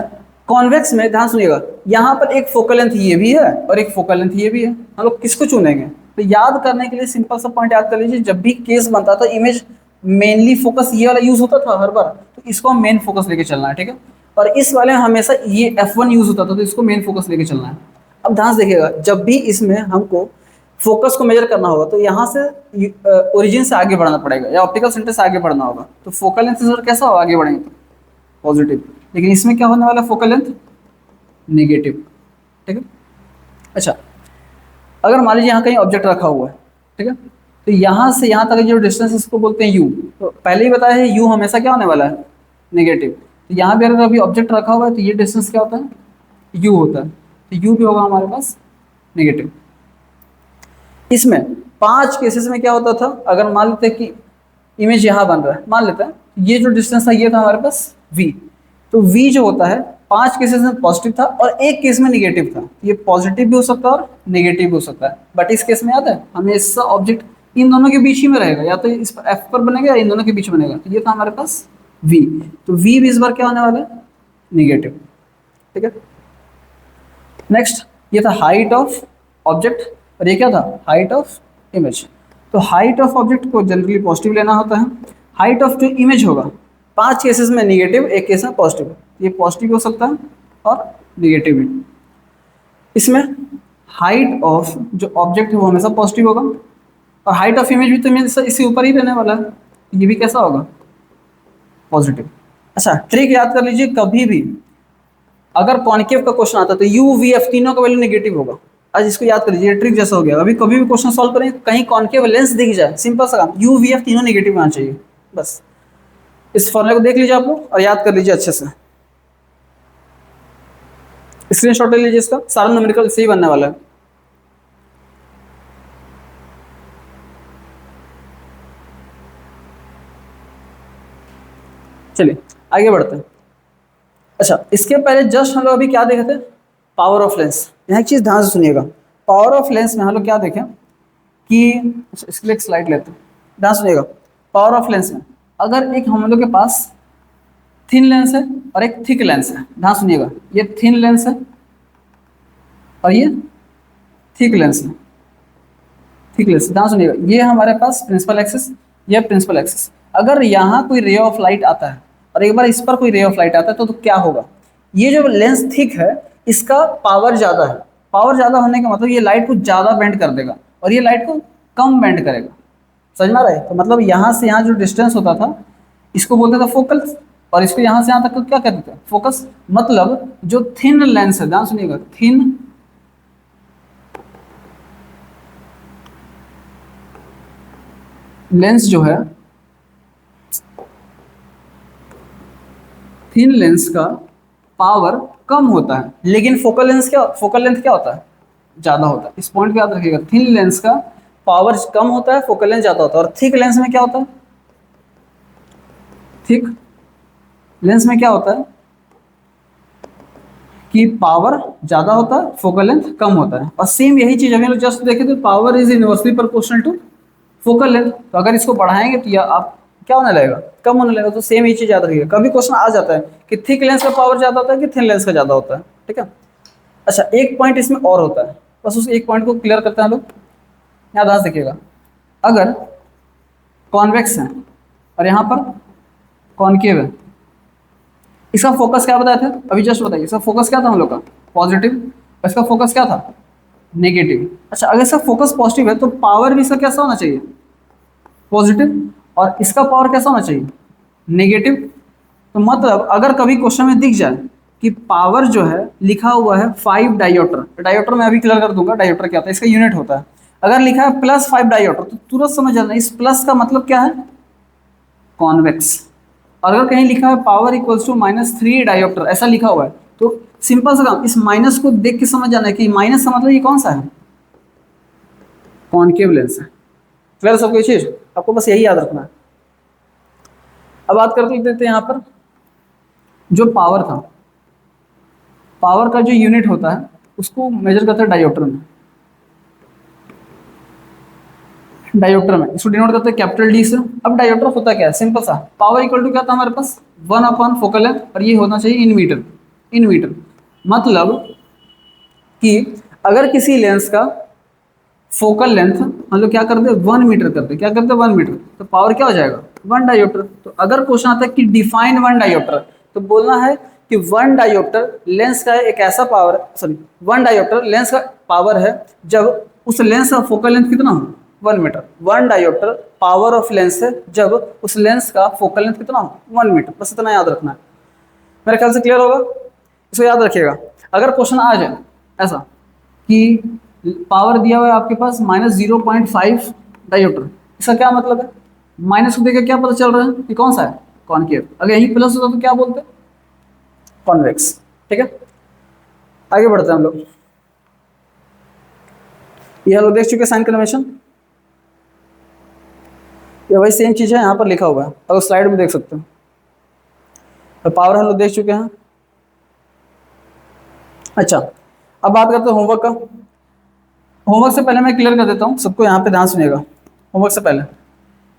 कॉन्वेक्स में ध्यान सुनिएगा, यहाँ पर एक फोकल लेंथ ये भी है और एक फोकल लेंथ ये भी है। हम लोग किसको चुनेंगे? तो याद करने के लिए सिंपल सा पॉइंट याद कर लीजिए। जब भी केस बनता था इमेज मेनली फोकस ये वाला यूज होता था हर बार, तो इसको हम मेन फोकस लेके चलना है, ठीक है। और इस वाले में हमेशा ये f1 यूज होता था, तो इसको मेन फोकस लेके चलना है। अब ध्यान से देखिएगा, जब भी इसमें हमको फोकस को मेजर करना होगा तो यहाँ से ओरिजिन से आगे बढ़ना पड़ेगा या ऑप्टिकल सेंटर से आगे बढ़ना होगा। तो फोकल लेंथ से कैसा होगा? आगे बढ़ेंगे तो पॉजिटिव। लेकिन इसमें क्या होने वाला है? फोकल लेंथ नेगेटिव, ठीक है। अच्छा, अगर मान लीजिए यहाँ कहीं ऑब्जेक्ट रखा हुआ है, ठीक है, तो यहाँ से यहाँ तक जो डिस्टेंस इसको बोलते हैं u। तो पहले ही बताया है u हमेशा क्या होने वाला है? नेगेटिव। तो यहाँ भी अगर अभी ऑब्जेक्ट रखा हुआ है तो ये डिस्टेंस क्या होता है? u होता है। तो u भी होगा हमारे पास नेगेटिव। इसमें 5 केसेस में क्या होता था? अगर मान लेते हैं कि इमेज यहाँ बन रहा है, मान लेते हैं ये जो डिस्टेंस था ये था हमारे पास v। तो v जो होता है 5 केसेस में पॉजिटिव था और एक केस में निगेटिव था। ये पॉजिटिव भी हो सकता है और नेगेटिव भी हो सकता है। बट इस केस में याद है हमेशा ऑब्जेक्ट इन दोनों के बीच ही में रहेगा, या तो इस पर f पर बनेगा या इन दोनों के बीच बनेगा। तो ये था हमारे पास v। तो v भी इस बार क्या होने वाला है? निगेटिव, ठीक है। नेक्स्ट ये था हाइट ऑफ ऑब्जेक्ट और ये क्या था? Height of image. तो हाइट ऑफ ऑब्जेक्ट को जनरली पॉजिटिव लेना होता है। हाइट ऑफ जो इमेज होगा 5 केसेस में निगेटिव, एक केस में पॉजिटिव। ये पॉजिटिव हो सकता है और निगेटिव भी। इसमें हाइट ऑफ जो ऑब्जेक्ट है वो हमेशा पॉजिटिव होगा और हाइट ऑफ इमेज भी तो इमेज इसके ऊपर ही रहने वाला है, ये भी कैसा होगा? पॉजिटिव। अच्छा, ट्रिक याद कर लीजिए, कभी भी अगर कॉन्केव का क्वेश्चन आता है तो यू वी एफ तीनों का वैल्यू नेगेटिव होगा। आज इसको याद कर लीजिए, ट्रिक जैसा हो गया। अभी कभी भी क्वेश्चन सॉल्व करें, कहीं कॉन्केव लेंस दिख जाए, सिंपल सा काम, यू वी एफ तीनों नेगेटिव आना चाहिए। बस इस फॉर्मूले को देख लीजिए आप लोग और याद कर लीजिए अच्छे से। स्क्रीनशॉट ले लीजिए, इसका सारा न्यूमेरिकल से ही बनने वाला है। चलिए आगे बढ़ते हैं। अच्छा, इसके पहले जस्ट हम लोग अभी क्या देखे थे, पावर ऑफ लेंस। यहाँ एक चीज़ ध्यान से सुनिएगा, पावर ऑफ लेंस में हम लोग क्या देखें कि, अच्छा, इसके लिए एक स्लाइड लेते हैं, ध्यान सुनिएगा। पावर ऑफ लेंस में अगर एक हम लोग के पास थिन लेंस है और एक थिक लेंस है, ध्यान सुनिएगा, ये थिन लेंस है और ये थिक लेंस है, थिक लेंस, ध्यान सुनिएगा, ये हमारे पास प्रिंसिपल एक्सिस, ये प्रिंसिपल एक्सिस। अगर यहाँ कोई रे ऑफ लाइट आता है और एक बार इस पर कोई रे ऑफ लाइट आता है तो क्या होगा, ये जो लेंस थिक है इसका पावर ज़्यादा है, पावर ज़्यादा होने का मतलब ये लाइट को ज़्यादा बेंड कर देगा और ये लाइट को कम बेंड करेगा। समझ में आ रहा है? तो मतलब यहाँ से यहाँ जो डिस्टेंस होता था इसको बोलते थे फोकल, और इसको यहाँ से यहाँ तक क्या कहते थे, फोकस। मतलब जो थिन लेंस है, ध्यान सुनिएगा, थिन लेंस जो है, थिन लेंस का पावर कम होता है, लेकिन फोकल लेंस क्या, फोकल लेंथ क्या होता है, ज़्यादा होता है। इस पॉइंट को याद रखिएगा, थिन लेंस का पावर कम होता है, फोकल लेंथ ज़्यादा होता है। और थिक लेंस में क्या होता है, थिक लेंस में क्या होता है कि पावर ज़्यादा होता है, फोकल लेंथ कम होता है। और सेम यही चीज़ अभी लोग जस्ट देखे थे, power is inversely proportional to focal length. तो अगर इसको बढ़ाएंगे तो यह आप क्या होने लगेगा, कम होने लगेगा। तो सेम ये चीज़ याद रखिएगा, कभी क्वेश्चन आ जाता है कि थिक लेंस का पावर ज़्यादा होता है कि थिन लेंस का ज़्यादा होता है, ठीक है। अच्छा, एक पॉइंट इसमें और होता है, बस उस एक पॉइंट को क्लियर करते हैं लोग। यहाँ ध्यान देखिएगा, अगर कॉन्वेक्स है और यहाँ पर कॉनकेव है, इसका फोकस क्या बताया था अभी जस्ट बताइए, इसका फोकस क्या था हम लोग का, पॉजिटिव, इसका फोकस क्या था, नेगेटिव। अच्छा, अगर इसका फोकस पॉजिटिव है तो पावर भी इसका कैसा होना चाहिए, पॉजिटिव, और इसका पावर कैसा होना चाहिए, नेगेटिव। तो मतलब अगर कभी क्वेश्चन में दिख जाए कि पावर जो है लिखा हुआ है 5 डायोटर, डायोटर मैं अभी क्लियर कर दूंगा डायोटर क्या होता है, इसका यूनिट होता है। अगर लिखा है +5 डायोटर तो तुरंत समझ जाना इस प्लस का मतलब क्या है, कॉन्वेक्स। और अगर कहीं लिखा है पावर इक्वल्स टू -3 डायोप्टर, ऐसा लिखा हुआ है, तो सिंपल सा काम, इस माइनस को देख के समझ जाना है कि माइनस का मतलब ये कौन सा है, कॉनकेव लेंस है। क्लियर सब कोई चीज, आपको बस यही याद रखना है। अब बात करते हैं यहाँ पर जो पावर था, पावर का जो यूनिट होता है उसको मेजर करते हैं डायोप्टर में, डायोप्टर में इसको डिनोट करते हैं कैपिटल डी से। अब डायोप्टर होता क्या है, सिंपल सा, पावर इक्वल टू क्या था हमारे पास, 1/फोकल लेंथ, और ये होना चाहिए इन मीटर, इन मीटर। मतलब कि अगर किसी लेंस का फोकल लेंथ हम लोग क्या करते हैं, 1 मीटर करते हैं, क्या करते हैं 1 मीटर, तो पावर क्या हो जाएगा 1 डायोप्टर। तो अगर क्वेश्चन आता है कि डिफाइन 1 डायोप्टर, तो बोलना है कि 1 डायोप्टर लेंस का एक ऐसा पावर, सॉरी 1 डायोप्टर लेंस का पावर है जब उस लेंस का फोकल लेंथ कितना हो, 1 metre. 1 dioptre power of lens है जब उस लेंस का फोकल लेंथ कितना हो, 1 मीटर। बस इतना याद रखना है, मेरे ख्याल से क्लियर होगा, इसको याद रखिएगा। अगर क्वेश्चन आ जाए ऐसा कि पावर दिया हुआ है आपके पास -0.5 डायोप्टर, इसका क्या मतलब है, माइनस को देखकर क्या पता चल रहा है कि कौन सा है, कॉनकेव। अगर यही प्लस होता तो क्या बोलते, कॉन्वेक्स, ठीक है। आगे बढ़ते हैं हम लोग, ये हम लोग देख चुके साइन कन्वेंशन, ये वही सेम चीज़ है यहाँ पर लिखा हुआ है, अगर स्लाइड में देख सकते हैं। तो पावर हम लोग देख चुके हैं। अच्छा, अब बात करते हैं होमवर्क का। होमवर्क से पहले मैं क्लियर कर देता हूँ सबको, यहाँ पे ध्यान सुनिएगा। होमवर्क से पहले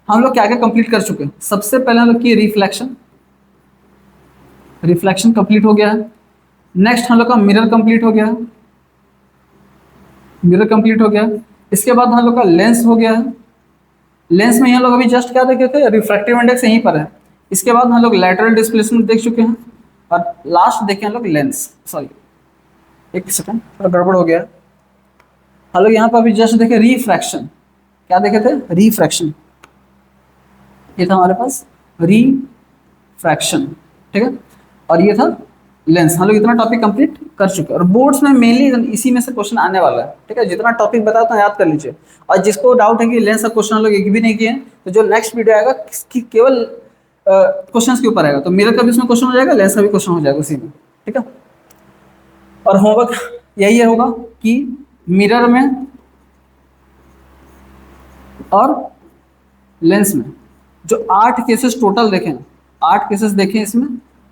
हम लोग क्या क्या कंप्लीट कर चुके हैं, सबसे पहले हम लोग किए रिफ्लेक्शन, रिफ्लेक्शन कंप्लीट हो गया है। नेक्स्ट हम लोग का मिरर कंप्लीट हो गया है, मिरर कंप्लीट हो गया है। इसके बाद हम लोग का लेंस हो गया है, लेंस में हम लोग अभी जस्ट क्या देखे थे, रिफ्रैक्टिव इंडेक्स यहीं पर है। इसके बाद हम लोग लैटरल डिस्प्लेसमेंट देख चुके हैं, और लास्ट देखे हम लोग लेंस, सॉरी एक सेकंड थोड़ा गड़बड़ हो गया। हम लोग यहाँ पर अभी जस्ट देखे रिफ्रैक्शन, क्या देखे थे, रिफ्रैक्शन, ये था हमारे पास रिफ्रैक्शन, ठीक है। और ये था लेंस। हम लोग इतना टॉपिक कंप्लीट कर चुके हैं, और बोर्ड्स में मेनली इसी में से क्वेश्चन आने वाला है, ठीक है। जितना टॉपिक बताता हूँ याद कर लीजिए, और जिसको डाउट है कि लेंस का क्वेश्चन हम लोग एक भी नहीं किए हैं, तो जो नेक्स्ट वीडियो आएगा कि केवल क्वेश्चन के ऊपर आएगा, तो मिरर का भी उसमें क्वेश्चन हो जाएगा, लेंस का भी क्वेश्चन हो जाएगा उसी में, ठीक है। और होमवर्क यही होगा कि मिरर में और लेंस में जो 8 केसेस टोटल देखें, 8 केसेस देखे इसमें,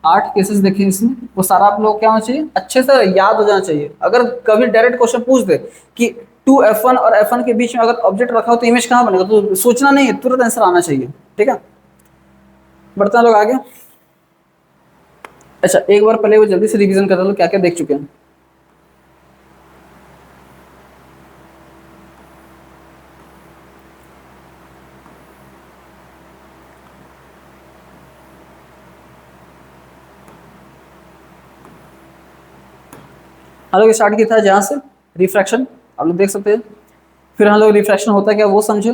8 केसेस देखे इसमें, वो सारा आप लोग क्या होना चाहिए, अच्छे से याद हो जाना चाहिए। अगर कभी डायरेक्ट क्वेश्चन पूछ दे कि 2F1 और F1 के बीच में अगर ऑब्जेक्ट रखा हो तो इमेज कहाँ बनेगा, तो सोचना नहीं है, तुरंत आंसर आना चाहिए। ठीक है, बढ़ते हैं लोग आगे। अच्छा, एक बार पहले वो जल्दी से रिवीजन कर लो क्या क्या देख चुके हैं। हम लोग स्टार्ट किया था जहाँ से, रिफ्रैक्शन, आप लोग देख सकते हैं। फिर हम लोग रिफ्रैक्शन होता है क्या वो समझे।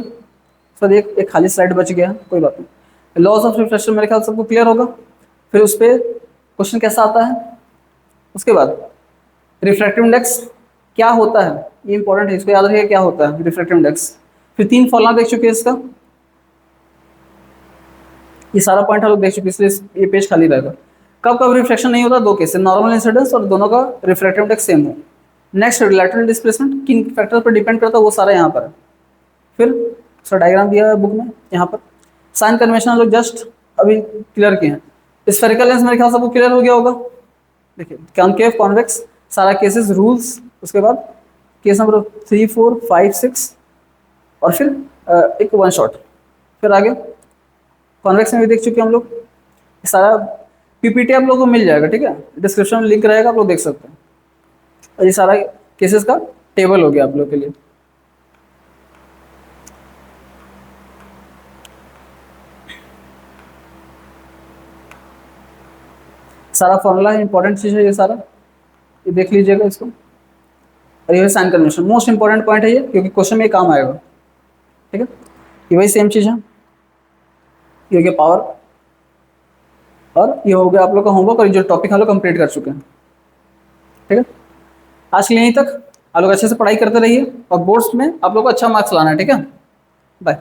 सर एक खाली स्लाइड बच गया, कोई बात नहीं। लॉज ऑफ रिफ्रैक्शन मेरे ख्याल सबको क्लियर होगा। फिर उस पर क्वेश्चन कैसा आता है। उसके बाद रिफ्रैक्टिव इंडेक्स क्या होता है, ये इंपॉर्टेंट है, इसको याद रखिए क्या होता है रिफ्रैक्टिव इंडेक्स। फिर 3 फॉर्मूला देख चुके हैं इसका, ये सारा पॉइंट हम लोग देख चुके हैं, इसलिए ये पेज खाली रहेगा। कब कब रिफ्लेक्शन नहीं होता, 2 केस, नॉर्मल इंसिडेंस और दोनों का रिफ्रैक्टिव इंडेक्स सेम हो। नेक्स्ट रिलेटिव डिस्प्लेसमेंट किन फैक्टर पर डिपेंड करता है, वो सारा यहाँ पर है। फिर उसका डायग्राम दिया है बुक में यहाँ पर। साइन कन्वेंशन हम लोग जस्ट अभी क्लियर किए हैं। स्फेरिकल लेंस मेरे ख्याल से आपको क्लियर हो गया होगा। देखिए कॉन्केव कॉन्वेक्स सारा केसेस रूल्स, उसके बाद केस नंबर 3 4 5 6 और फिर एक वन शॉट। फिर आगे कॉन्वेक्स में भी देख चुके हैं हम लोग। सारा पीपीटी आप लोगों को मिल जाएगा, ठीक है, डिस्क्रिप्शन में लिंक रहेगा, आप लोग देख सकते हैं। और ये सारा केसेस का टेबल हो गया आप लोग के लिए। सारा फॉर्मूला इंपॉर्टेंट चीज़ है ये सारा, ये देख लीजिएगा इसको। और ये sign convention most important point है ये, क्योंकि क्वेश्चन में काम आएगा। ठीक है, ये वही सेम चीज़ है। ये हो गया पावर, और ये हो गया आप लोग का होमवर्क, और जो टॉपिक हम लोग कंप्लीट कर चुके हैं। ठीक है, आज के लिए यहीं तक। आप लोग अच्छे से पढ़ाई करते रहिए, और बोर्ड्स में आप लोग को अच्छा मार्क्स लाना है। ठीक है, बाय।